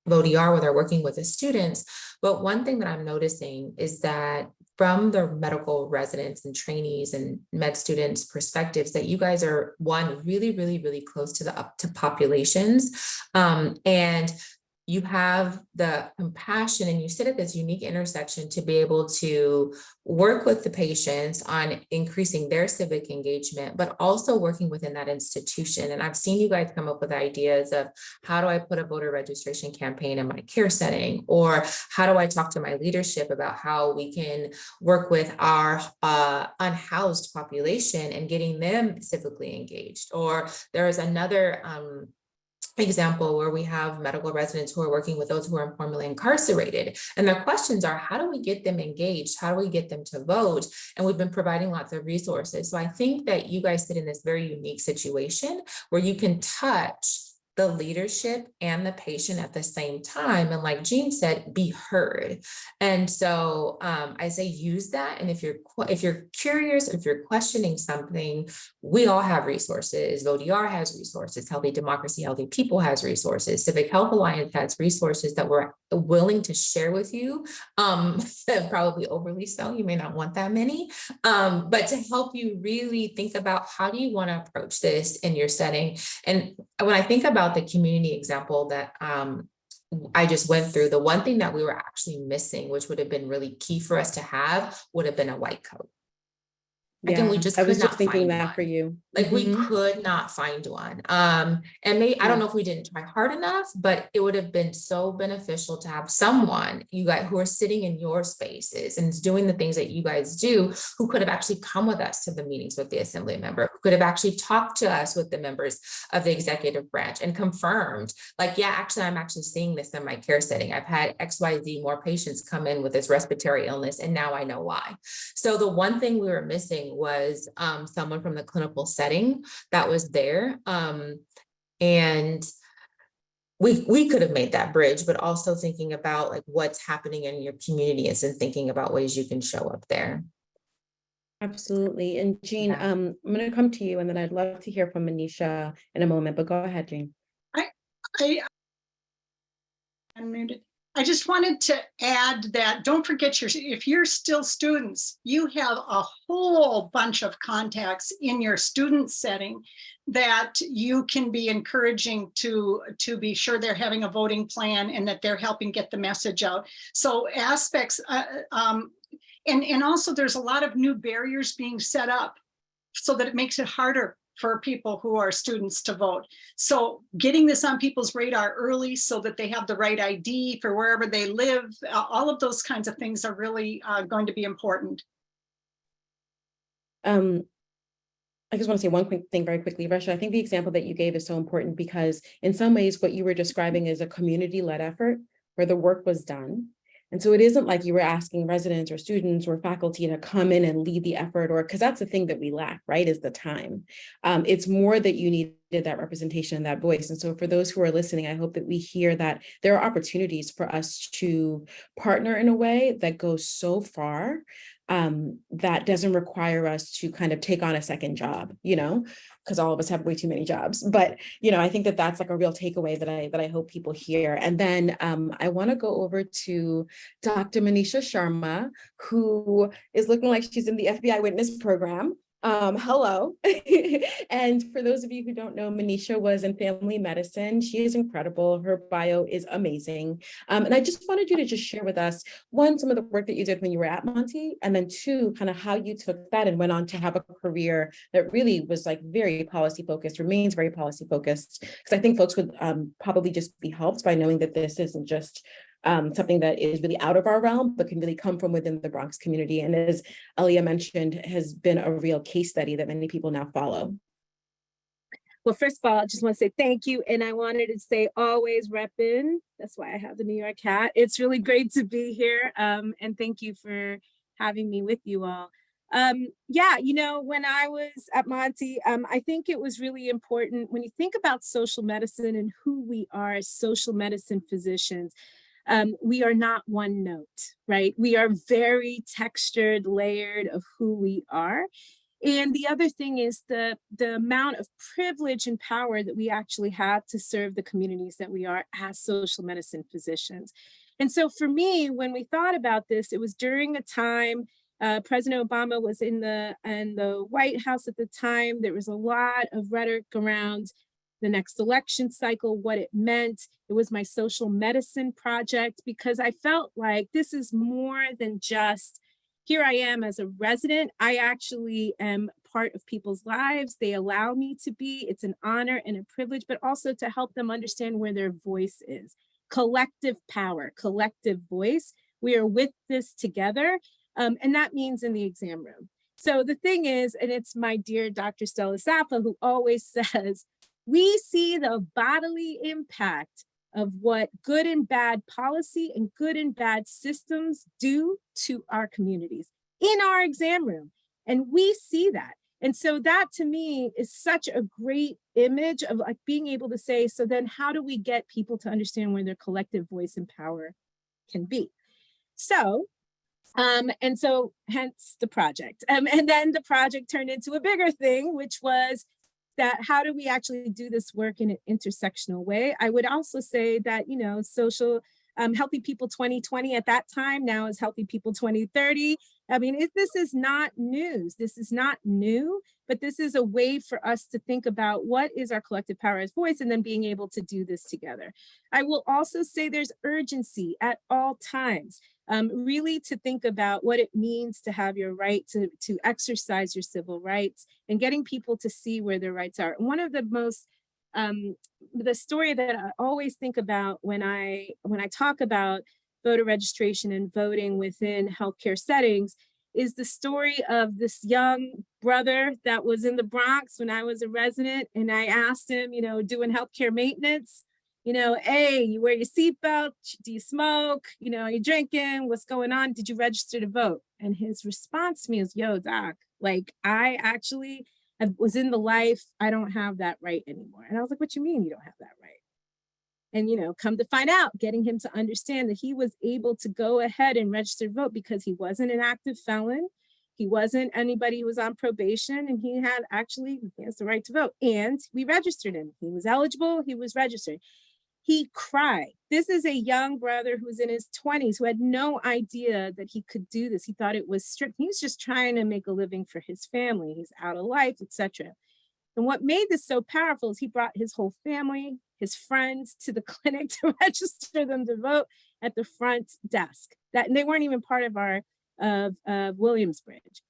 Vot-ER where they're working with the students. But one thing that I'm noticing is that from the medical residents and trainees and med students perspectives, that you guys are really close to populations, and you have the compassion and you sit at this unique intersection to be able to work with the patients on increasing their civic engagement, but also working within that institution. And I've seen you guys come up with ideas of how do I put a voter registration campaign in my care setting, or how do I talk to my leadership about how we can work with our unhoused population and getting them civically engaged. Or there is another example where we have medical residents who are working with those who are informally incarcerated, and their questions are, how do we get them engaged? How do we get them to vote? And we've been providing lots of resources. So I think that you guys sit in this very unique situation where you can touch the leadership and the patient at the same time. And like Jeanne said, be heard. And so I say use that. And if you're curious, if you're questioning something, we all have resources. Vot-ER has resources. Healthy Democracy, Healthy People has resources. Civic Health Alliance has resources that we're willing to share with you. Probably overly so, you may not want that many, but to help you really think about how do you want to approach this in your setting. And when I think about the community example that I just went through, the one thing that we were actually missing, which would have been really key for us to have, would have been a white coat. Yeah, we just I was could just not thinking find that one. for you. Like we could not find one. And maybe, I don't know if we didn't try hard enough, but it would have been so beneficial to have someone, you guys who are sitting in your spaces and doing the things that you guys do, who could have actually come with us to the meetings with the assembly member, who could have actually talked to us with the members of the executive branch and confirmed, like, yeah, actually, I'm actually seeing this in my care setting. I've had XYZ more patients come in with this respiratory illness, and now I know why. So the one thing we were missing was someone from the clinical setting that was there. And we could have made that bridge, but also thinking about like what's happening in your communities and thinking about ways you can show up there. Absolutely. And Jeanne, Yeah. I'm going to come to you, and then I'd love to hear from Manisha in a moment, but go ahead, Jeanne. I'm muted. I just wanted to add that don't forget if you're still students, you have a whole bunch of contacts in your student setting that you can be encouraging to be sure they're having a voting plan and that they're helping get the message out. So aspects, and also there's a lot of new barriers being set up so that it makes it harder for people who are students to vote. So getting this on people's radar early so that they have the right ID for wherever they live, all of those kinds of things are really going to be important. I just want to say one quick thing very quickly, Russia. I think the example that you gave is so important because in some ways what you were describing is a community-led effort where the work was done. And so it isn't like you were asking residents or students or faculty to come in and lead the effort, or because that's the thing that we lack, right, is the time. It's more that you needed that representation and that voice. And so for those who are listening, I hope that we hear that there are opportunities for us to partner in a way that goes so far, that doesn't require us to kind of take on a second job, because all of us have way too many jobs. But, I think that that's like a real takeaway that I hope people hear. And then I want to go over to Dr. Manisha Sharma, who is looking like she's in the FBI witness program. Hello. And for those of you who don't know, Manisha was in family medicine. She is incredible. Her bio is amazing. And I just wanted you to just share with us, one, some of the work that you did when you were at Monty, and then two, kind of how you took that and went on to have a career that really was like very policy focused, remains very policy focused. Because I think folks would probably just be helped by knowing that this isn't just something that is really out of our realm, but can really come from within the Bronx community. And as Aliya mentioned, has been a real case study that many people now follow. Well, first of all, I just want to say thank you. And I wanted to say always repping. That's why I have the New York hat. It's really great to be here. And thank you for having me with you all. Yeah, when I was at Monty, I think it was really important when you think about social medicine and who we are as social medicine physicians. We are not one note, right? We are very textured, layered of who we are. And the other thing is the amount of privilege and power that we actually have to serve the communities that we are as social medicine physicians. And so for me, when we thought about this, it was during a time President Obama was in the White House at the time. There was a lot of rhetoric around the next election cycle, what it meant. It was my social medicine project because I felt like this is more than just, here I am as a resident. I actually am part of people's lives. They allow me to be. It's an honor and a privilege, but also to help them understand where their voice is. Collective power, collective voice. We are with this together. And that means in the exam room. So the thing is, and it's my dear Dr. Stella Saffa who always says, we see the bodily impact of what good and bad policy and good and bad systems do to our communities in our exam room. And we see that. And so that to me is such a great image of like being able to say, so then how do we get people to understand where their collective voice and power can be? So, and so hence the project. And then the project turned into a bigger thing, which was that how do we actually do this work in an intersectional way? I would also say that, social Healthy People 2020 at that time now is Healthy People 2030. I mean, this is not news. This is not new, but this is a way for us to think about what is our collective power as voice and then being able to do this together. I will also say there's urgency at all times. Really to think about what it means to have your right to exercise your civil rights and getting people to see where their rights are. One of the most, the story that I always think about when I talk about voter registration and voting within healthcare settings is the story of this young brother that was in the Bronx when I was a resident. And I asked him, doing healthcare maintenance, hey, you wear your seatbelt? Do you smoke? Are you drinking? What's going on? Did you register to vote? And his response to me is, yo, doc, like I actually was in the life. I don't have that right anymore. And I was like, what you mean you don't have that right? And, come to find out, getting him to understand that he was able to go ahead and register to vote because he wasn't an active felon. He wasn't anybody who was on probation, and he has the right to vote. And we registered him. He was eligible. He was registered. He cried. This is a young brother who was in his 20s who had no idea that he could do this. He thought it was strict. He was just trying to make a living for his family. He's out of life, etc. And what made this so powerful is he brought his whole family, his friends to the clinic to register them to vote at the front desk. And they weren't even part of our Williamsbridge.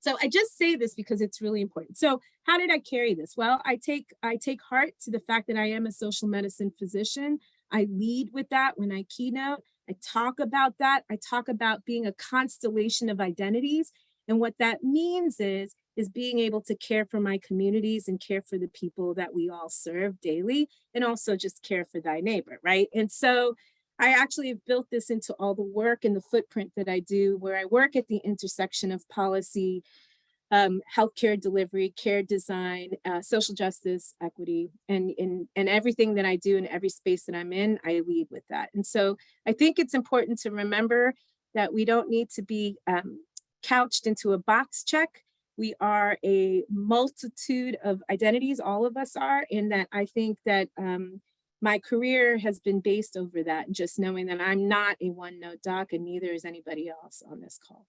So I just say this because it's really important. So how did I carry this? Well, I take heart to the fact that I am a social medicine physician. I lead with that when I keynote. I talk about that. I talk about being a constellation of identities. And what that means is being able to care for my communities and care for the people that we all serve daily, and also just care for thy neighbor, right? And so I actually have built this into all the work and the footprint that I do, where I work at the intersection of policy, healthcare delivery, care design, social justice, equity, and everything that I do in every space that I'm in, I lead with that. And so I think it's important to remember that we don't need to be couched into a box check. We are a multitude of identities, all of us are, and that I think that my career has been based over that, and just knowing that I'm not a one-note doc, and neither is anybody else on this call.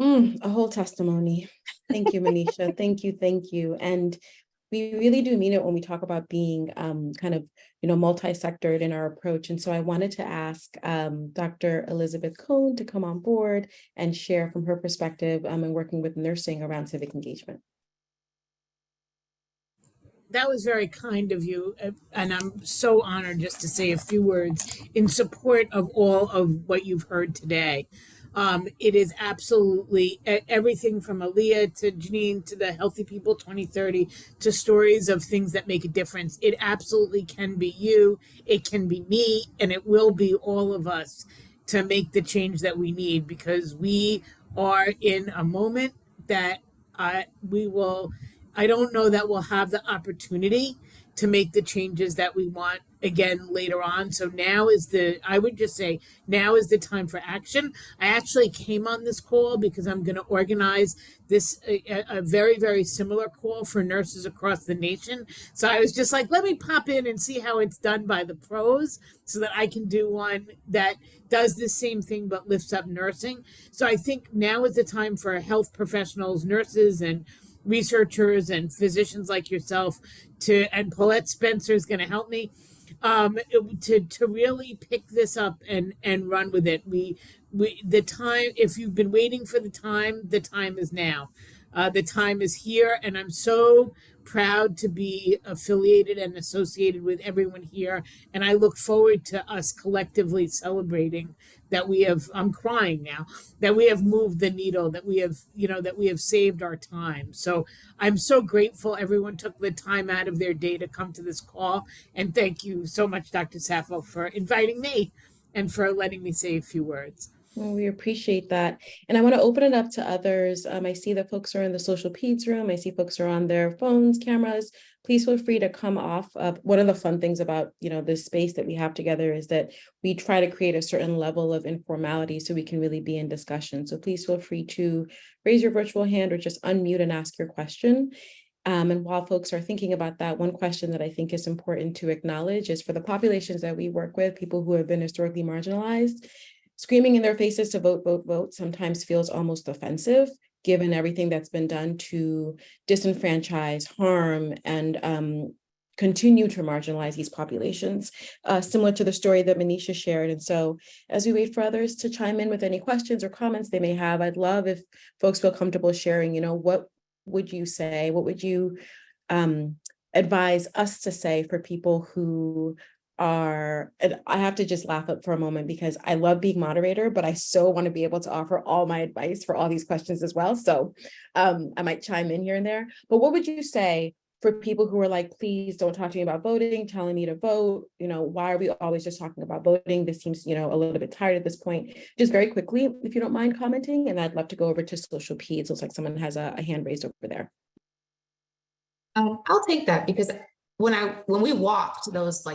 A whole testimony. Thank you, Manisha. Thank you. Thank you. And we really do mean it when we talk about being kind of, multi-sectored in our approach. And so I wanted to ask Dr. Elizabeth Cohn to come on board and share from her perspective and working with nursing around civic engagement. That was very kind of you, and I'm so honored just to say a few words in support of all of what you've heard today. It is absolutely everything from Aliya to Jeanne to the Healthy People 2030 to stories of things that make a difference. It absolutely can be you, it can be me, and it will be all of us to make the change that we need, because we are in a moment that I don't know that we'll have the opportunity to make the changes that we want again later on. So I would just say, now is the time for action. I actually came on this call because I'm going to organize a very, very similar call for nurses across the nation. So I was just like, let me pop in and see how it's done by the pros so that I can do one that does the same thing but lifts up nursing. So I think now is the time for health professionals, nurses, and researchers and physicians like yourself and Paulette Spencer is going to help me to really pick this up and run with it. The time, if you've been waiting for the time is now. The time is here, and I'm so proud to be affiliated and associated with everyone here. And I look forward to us collectively celebrating that we have, I'm crying now, that we have moved the needle, that we have saved our time. So I'm so grateful everyone took the time out of their day to come to this call. And thank you so much, Dr. Sappho, for inviting me and for letting me say a few words. Well, we appreciate that. And I want to open it up to others. I see that folks are in the social peds room. I see folks are on their phones, cameras. Please feel free to come off. One of the fun things about, this space that we have together is that we try to create a certain level of informality so we can really be in discussion. So please feel free to raise your virtual hand or just unmute and ask your question. And while folks are thinking about that, one question that I think is important to acknowledge is for the populations that we work with, people who have been historically marginalized, screaming in their faces to vote, vote, vote sometimes feels almost offensive, given everything that's been done to disenfranchise, harm, and continue to marginalize these populations, similar to the story that Manisha shared. And so as we wait for others to chime in with any questions or comments they may have, I'd love if folks feel comfortable sharing, what would you say? What would you advise us to say for people who are, and I have to just laugh up for a moment because I love being moderator, but I so want to be able to offer all my advice for all these questions as well. So I might chime in here and there, but what would you say for people who are like, please don't talk to me about voting, telling me to vote, why are we always just talking about voting? This seems, a little bit tired at this point. Just very quickly, if you don't mind commenting, and I'd love to go over to social peds. Looks like someone has a hand raised over there. I'll take that because when we walked those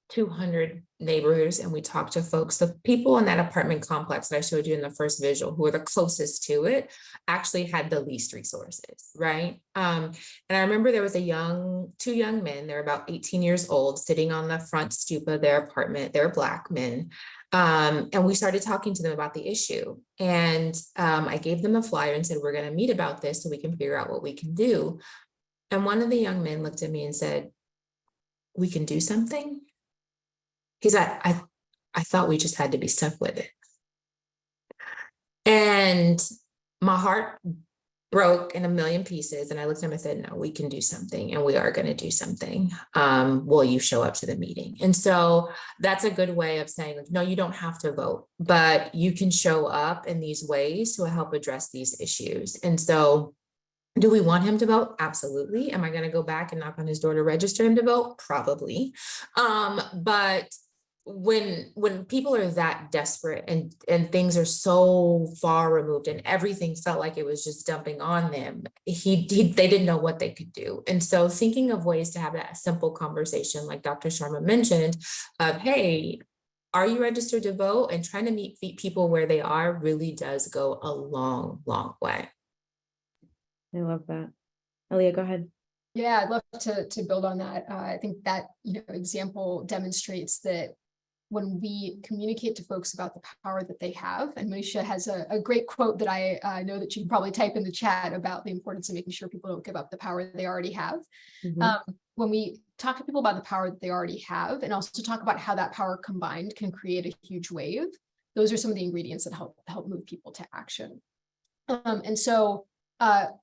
200 neighborhoods and we talked to folks, the people in that apartment complex that I showed you in the first visual who were the closest to it actually had the least resources, right? And I remember there was two young men, they're about 18 years old, sitting on the front stoop of their apartment. They're Black men. And we started talking to them about the issue. And I gave them a flyer and said, we're going to meet about this so we can figure out what we can do. And one of the young men looked at me and said, we can do something? He's like, I thought we just had to be stuck with it. And my heart broke in a million pieces. And I looked at him and said, no, we can do something and we are going to do something. Will you show up to the meeting? And so that's a good way of saying, no, you don't have to vote, but you can show up in these ways to help address these issues. And so do we want him to vote? Absolutely. Am I going to go back and knock on his door to register him to vote? Probably. But when people are that desperate and things are so far removed and everything felt like it was just dumping on them, they didn't know what they could do. And so thinking of ways to have that simple conversation, like Dr. Sharma mentioned, of, hey, are you registered to vote? And trying to meet people where they are really does go a long, long way. I love that. Aliya, go ahead. Yeah, I'd love to build on that. I think that, example demonstrates that when we communicate to folks about the power that they have, and Manisha has a great quote that I know that you can probably type in the chat about the importance of making sure people don't give up the power that they already have. When we talk to people about the power that they already have, and also talk about how that power combined can create a huge wave, those are some of the ingredients that help move people to action. And so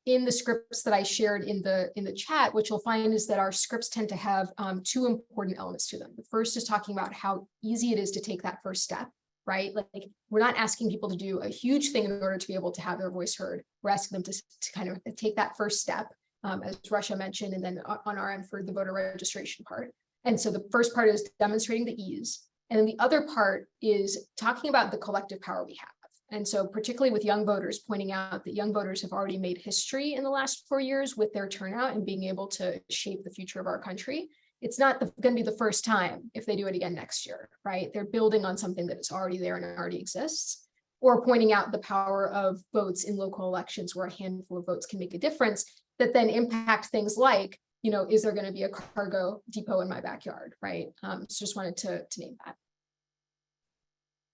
in the scripts that I shared in the chat, what you'll find is that our scripts tend to have two important elements to them. The first is talking about how easy it is to take that first step, right? Like, we're not asking people to do a huge thing in order to be able to have their voice heard. We're asking them to kind of take that first step, as Russia mentioned, and then on our end for the voter registration part. And so the first part is demonstrating the ease. And then the other part is talking about the collective power we have. And so particularly with young voters, pointing out that young voters have already made history in the last 4 years with their turnout and being able to shape the future of our country. It's not going to be the first time if they do it again next year, right? They're building on something that is already there and already exists. Or pointing out the power of votes in local elections where a handful of votes can make a difference that then impact things like, is there going to be a cargo depot in my backyard, right? So just wanted to name that.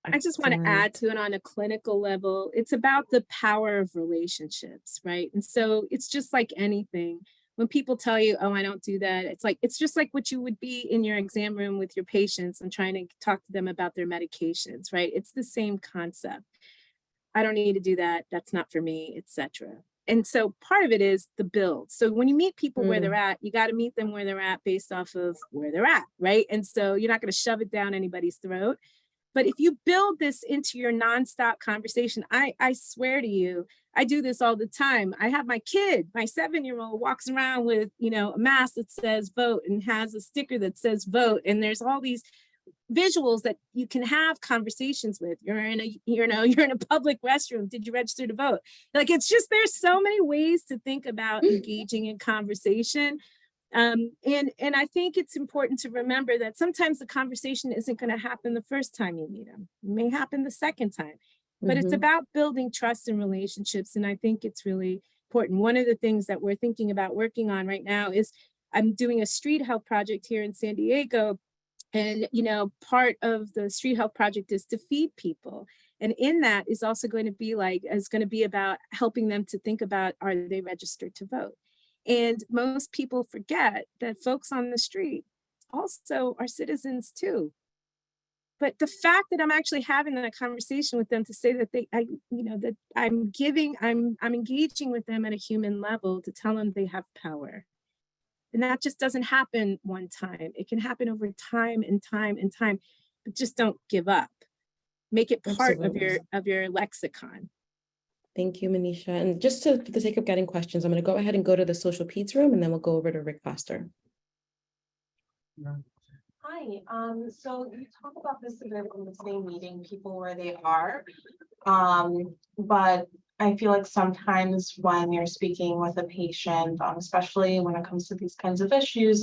I just want to add to it on a clinical level. It's about the power of relationships, right? And so it's just like anything. When people tell you, oh, I don't do that, it's just like what you would be in your exam room with your patients and trying to talk to them about their medications, right? It's the same concept. I don't need to do that. That's not for me, etc. And so part of it is the build. So when you meet people where they're at, you got to meet them where they're at based off of where they're at, right? And so you're not going to shove it down anybody's throat. But if you build this into your nonstop conversation, I swear to you, I do this all the time. I have my kid, my 7-year-old walks around with, a mask that says vote and has a sticker that says vote. And there's all these visuals that you can have conversations with. You're in a public restroom. Did you register to vote? Like, it's just, there's so many ways to think about engaging in conversation. And I think it's important to remember that sometimes the conversation isn't going to happen the first time you meet them. It may happen the second time, but it's about building trust and relationships. And I think it's really important. One of the things that we're thinking about working on right now is I'm doing a street health project here in San Diego. And, part of the street health project is to feed people. And in that is also going to be about helping them to think about, are they registered to vote? And most people forget that folks on the street also are citizens too. But the fact that I'm actually having that conversation with them to say that that I'm engaging with them at a human level to tell them they have power. And that just doesn't happen one time. It can happen over time and time and time, but just don't give up. Make it part of your lexicon. Thank you, Manisha. And just for the sake of getting questions, I'm going to go ahead and go to the social peds room, and then we'll go over to Rick Foster. Hi. So you talk about this a bit in the same meeting, people where they are. But I feel like sometimes when you're speaking with a patient, especially when it comes to these kinds of issues,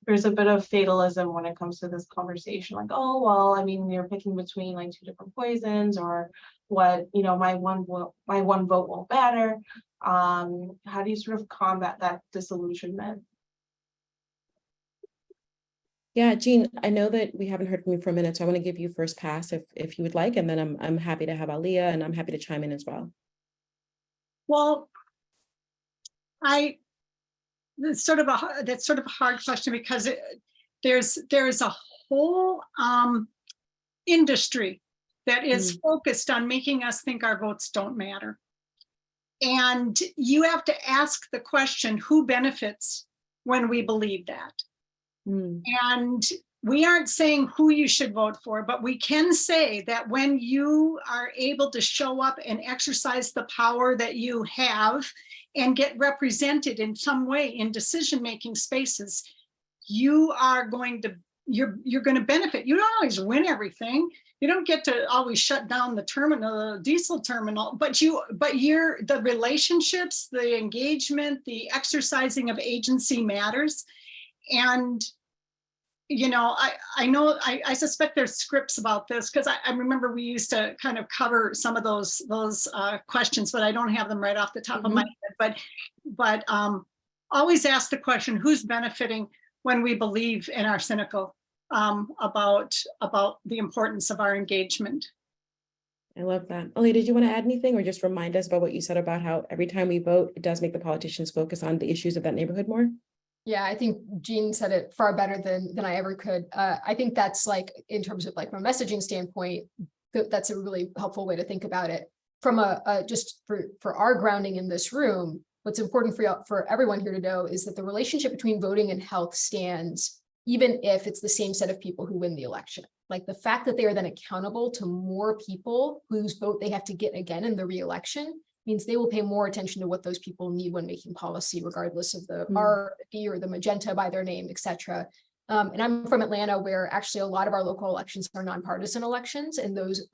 there's a bit of fatalism when it comes to this conversation. Like, oh, well, I mean, you're picking between like 2 different poisons, or what, my one vote won't matter. How do you sort of combat that disillusionment? Yeah, Jeanne, I know that we haven't heard from you for a minute, so I want to give you first pass if you would like, and then I'm happy to have Aliya, and I'm happy to chime in as well. Well, that's sort of a hard question, because there's a whole industry that is focused on making us think our votes don't matter. And you have to ask the question, who benefits when we believe that? And we aren't saying who you should vote for, but we can say that when you are able to show up and exercise the power that you have and get represented in some way in decision-making spaces, you are going to you're going to benefit. You don't always win everything. You don't get to always shut down the terminal, the diesel terminal, but the relationships, the engagement, the exercising of agency matters. And you know, I suspect there's scripts about this, because I remember we used to kind of cover some of those questions, but I don't have them right off the top of my head. But always ask the question, who's benefiting when we believe and are cynical about the importance of our engagement. I love that. Aliya, did you want to add anything or just remind us about what you said about how every time we vote, it does make the politicians focus on the issues of that neighborhood more? Yeah, I think Jeanne said it far better than I ever could. I think that's like, in terms of like from a messaging standpoint, that's a really helpful way to think about it. From just for our grounding in this room, what's important for everyone here to know is that the relationship between voting and health stands, even if it's the same set of people who win the election. Like the fact that they are then accountable to more people whose vote they have to get again in the re-election means they will pay more attention to what those people need when making policy, regardless of the R, D, or the magenta by their name, et cetera. And I'm from Atlanta, where actually a lot of our local elections are nonpartisan elections, and those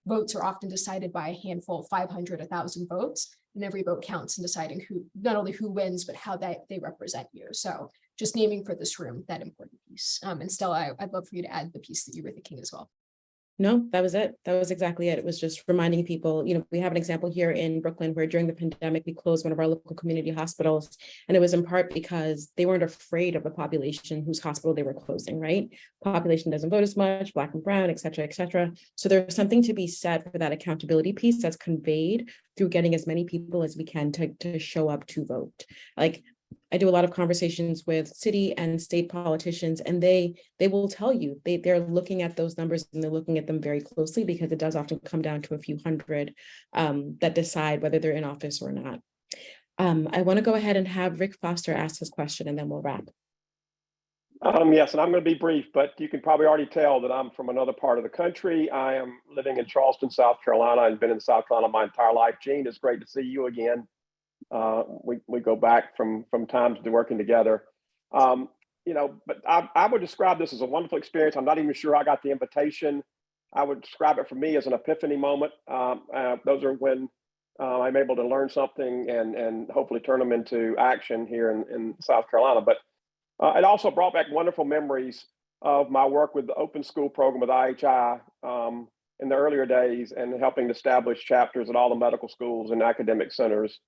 votes are often decided by a handful, 500, 1,000 votes, and every vote counts in deciding who, not only who wins, but how they represent you. So just naming for this room that important piece. And Stella, I'd love for you to add the piece that you were thinking as well. No, that was it. That was exactly it. It was just reminding people, you know, we have an example here in Brooklyn where during the pandemic, we closed one of our local community hospitals. And it was in part because they weren't afraid of the population whose hospital they were closing, right? Population doesn't vote as much, Black and brown, et cetera, et cetera. So there's something to be said for that accountability piece that's conveyed through getting as many people as we can to show up to vote. Like, I do a lot of conversations with city and state politicians, and they will tell you they're looking at those numbers and they're looking at them very closely, because it does often come down to a few hundred that decide whether they're in office or not. I want to go ahead and have Rick Foster ask his question, and then we'll wrap. Yes, and I'm going to be brief, but you can probably already tell that I'm from another part of the country. I am living in Charleston, South Carolina, and been in South Carolina my entire life. Jeanne, it's great to see you again. We go back from times to working together, you know, but I would describe this as a wonderful experience. I'm not even sure I got the invitation. I would describe it for me as an epiphany moment. Those are when I'm able to learn something and hopefully turn them into action here in South Carolina. But it also brought back wonderful memories of my work with the open school program with IHI in the earlier days, and helping establish chapters at all the medical schools and academic centers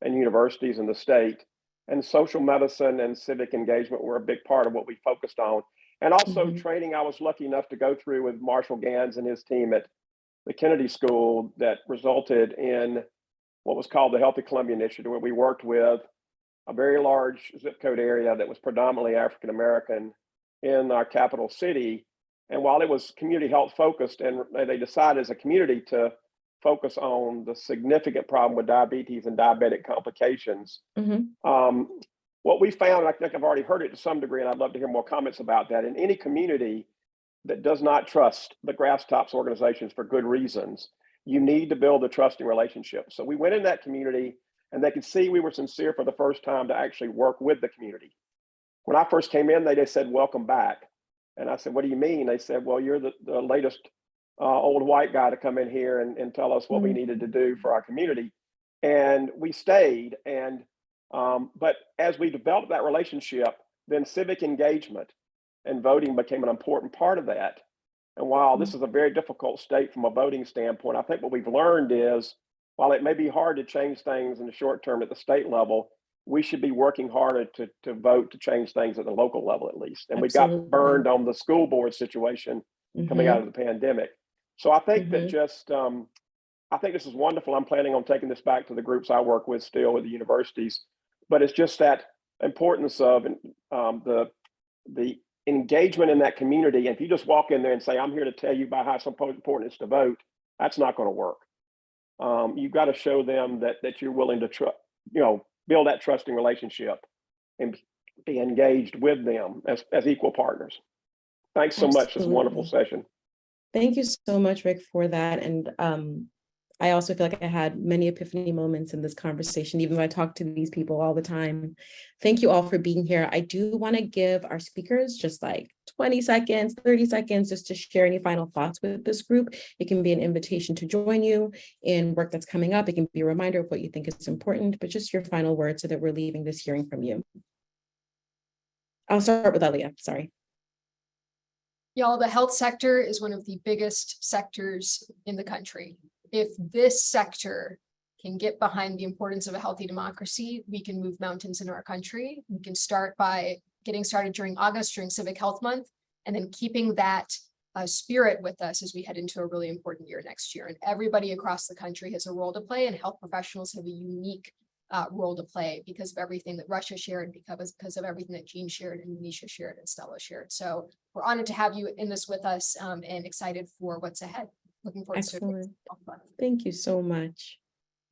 and universities in the state. And social medicine and civic engagement were a big part of what we focused on. And also training I was lucky enough to go through with Marshall Gans and his team at the Kennedy School that resulted in what was called the Healthy Columbia Initiative, where we worked with a very large zip code area that was predominantly African American in our capital city. And while it was community health focused, and they decided as a community to focus on the significant problem with diabetes and diabetic complications. What we found, I think I've already heard it to some degree, and I'd love to hear more comments about that. In any community that does not trust the grassroots organizations for good reasons, you need to build a trusting relationship. So we went in that community, and they could see we were sincere for the first time to actually work with the community. When I first came in, they just said, "Welcome back." And I said, "What do you mean?" They said, "Well, you're the latest old white guy to come in here and tell us what we needed to do for our community." And we stayed. And but as we developed that relationship, then civic engagement and voting became an important part of that. And while this is a very difficult state from a voting standpoint, I think what we've learned is, while it may be hard to change things in the short term at the state level, we should be working harder to vote to change things at the local level at least. And Absolutely. we got burned on the school board situation coming out of the pandemic. So I think that just, I think this is wonderful. I'm planning on taking this back to the groups I work with still with the universities, but it's just that importance of the engagement in that community. And if you just walk in there and say, "I'm here to tell you about how so important it is to vote," that's not going to work. You've got to show them that you're willing to build that trusting relationship and be engaged with them as equal partners. Thanks so much. It's a wonderful session. Thank you so much, Rick, for that. And I also feel like I had many epiphany moments in this conversation, even though I talk to these people all the time. Thank you all for being here. I do want to give our speakers just like 20 seconds, 30 seconds, just to share any final thoughts with this group. It can be an invitation to join you in work that's coming up. It can be a reminder of what you think is important, but just your final words so that we're leaving this hearing from you. I'll start with Aliya, sorry. Y'all, the health sector is one of the biggest sectors in the country. If this sector can get behind the importance of a healthy democracy, we can move mountains in our country. We can start by getting started during August, during Civic Health Month, and then keeping that spirit with us as we head into a really important year next year. And everybody across the country has a role to play, and health professionals have a unique role to play because of everything that Russia shared, because of everything that Jeanne shared, and Nisha shared, and Stella shared. So we're honored to have you in this with us, and excited for what's ahead. Looking forward to it. Thank you so much.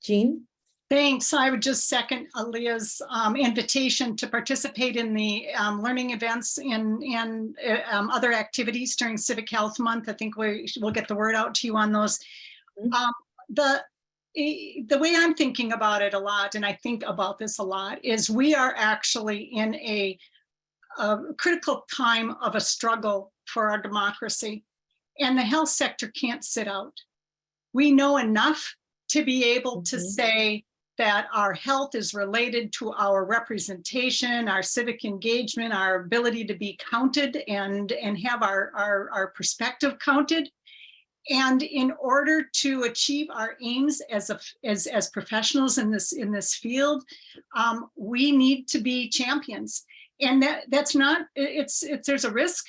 Jeanne? Thanks. I would just second Aliya's invitation to participate in the learning events and other activities during Civic Health Month. I think we'll get the word out to you on those. The way I'm thinking about it a lot, and I think about this a lot, is we are actually in a critical time of a struggle for our democracy, and the health sector can't sit out. We know enough to be able to say that our health is related to our representation, our civic engagement, our ability to be counted and have our perspective counted. And in order to achieve our aims as professionals in this field, we need to be champions. And that's not, there's a risk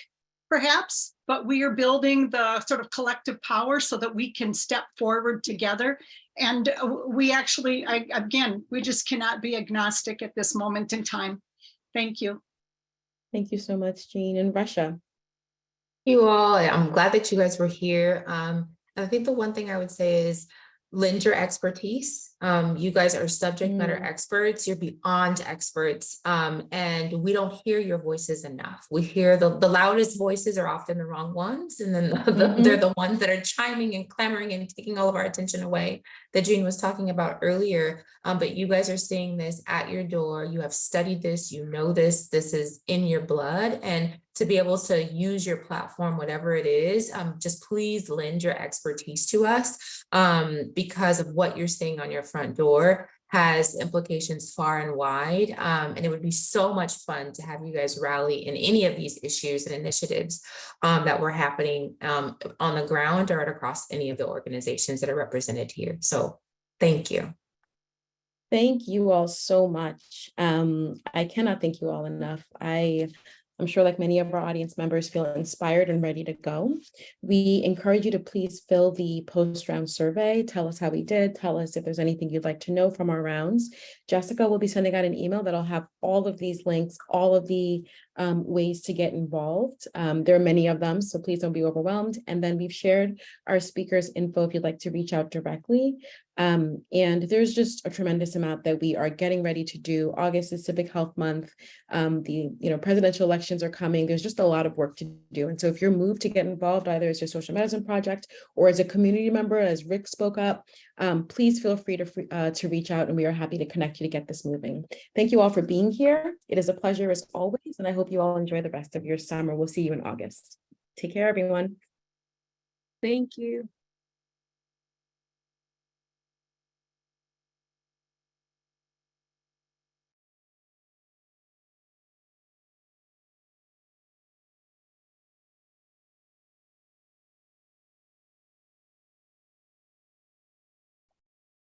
perhaps, but we are building the sort of collective power so that we can step forward together. And we actually, again, we just cannot be agnostic at this moment in time. Thank you. Thank you so much, Jeanne. And Russia. You all, I'm glad that you guys were here. I think the one thing I would say is lend your expertise. You guys are subject matter experts. You're beyond experts. And we don't hear your voices enough. We hear the loudest voices are often the wrong ones. And then they're the ones that are chiming and clamoring and taking all of our attention away that Jeanne was talking about earlier. But you guys are seeing this at your door. You have studied this, you know this is in your blood. And to be able to use your platform, whatever it is, just please lend your expertise to us, because of what you're seeing on your front door has implications far and wide. And it would be so much fun to have you guys rally in any of these issues and initiatives that were happening on the ground or across any of the organizations that are represented here. So thank you. Thank you all so much. I cannot thank you all enough. I'm sure like many of our audience members feel inspired and ready to go. We encourage you to please fill the post-round survey. Tell us how we did. Tell us if there's anything you'd like to know from our rounds. Jessica will be sending out an email that'll have all of these links, all of the ways to get involved. There are many of them, so please don't be overwhelmed. And then we've shared our speakers' info if you'd like to reach out directly. And there's just a tremendous amount that we are getting ready to do. August is Civic Health Month. The presidential elections are coming. There's just a lot of work to do. And so if you're moved to get involved, either as your social medicine project or as a community member, as Rick spoke up, please feel free to reach out, and we are happy to connect you to get this moving. Thank you all for being here. It is a pleasure as always, and I hope you all enjoy the rest of your summer. We'll see you in August. Take care, everyone. Thank you.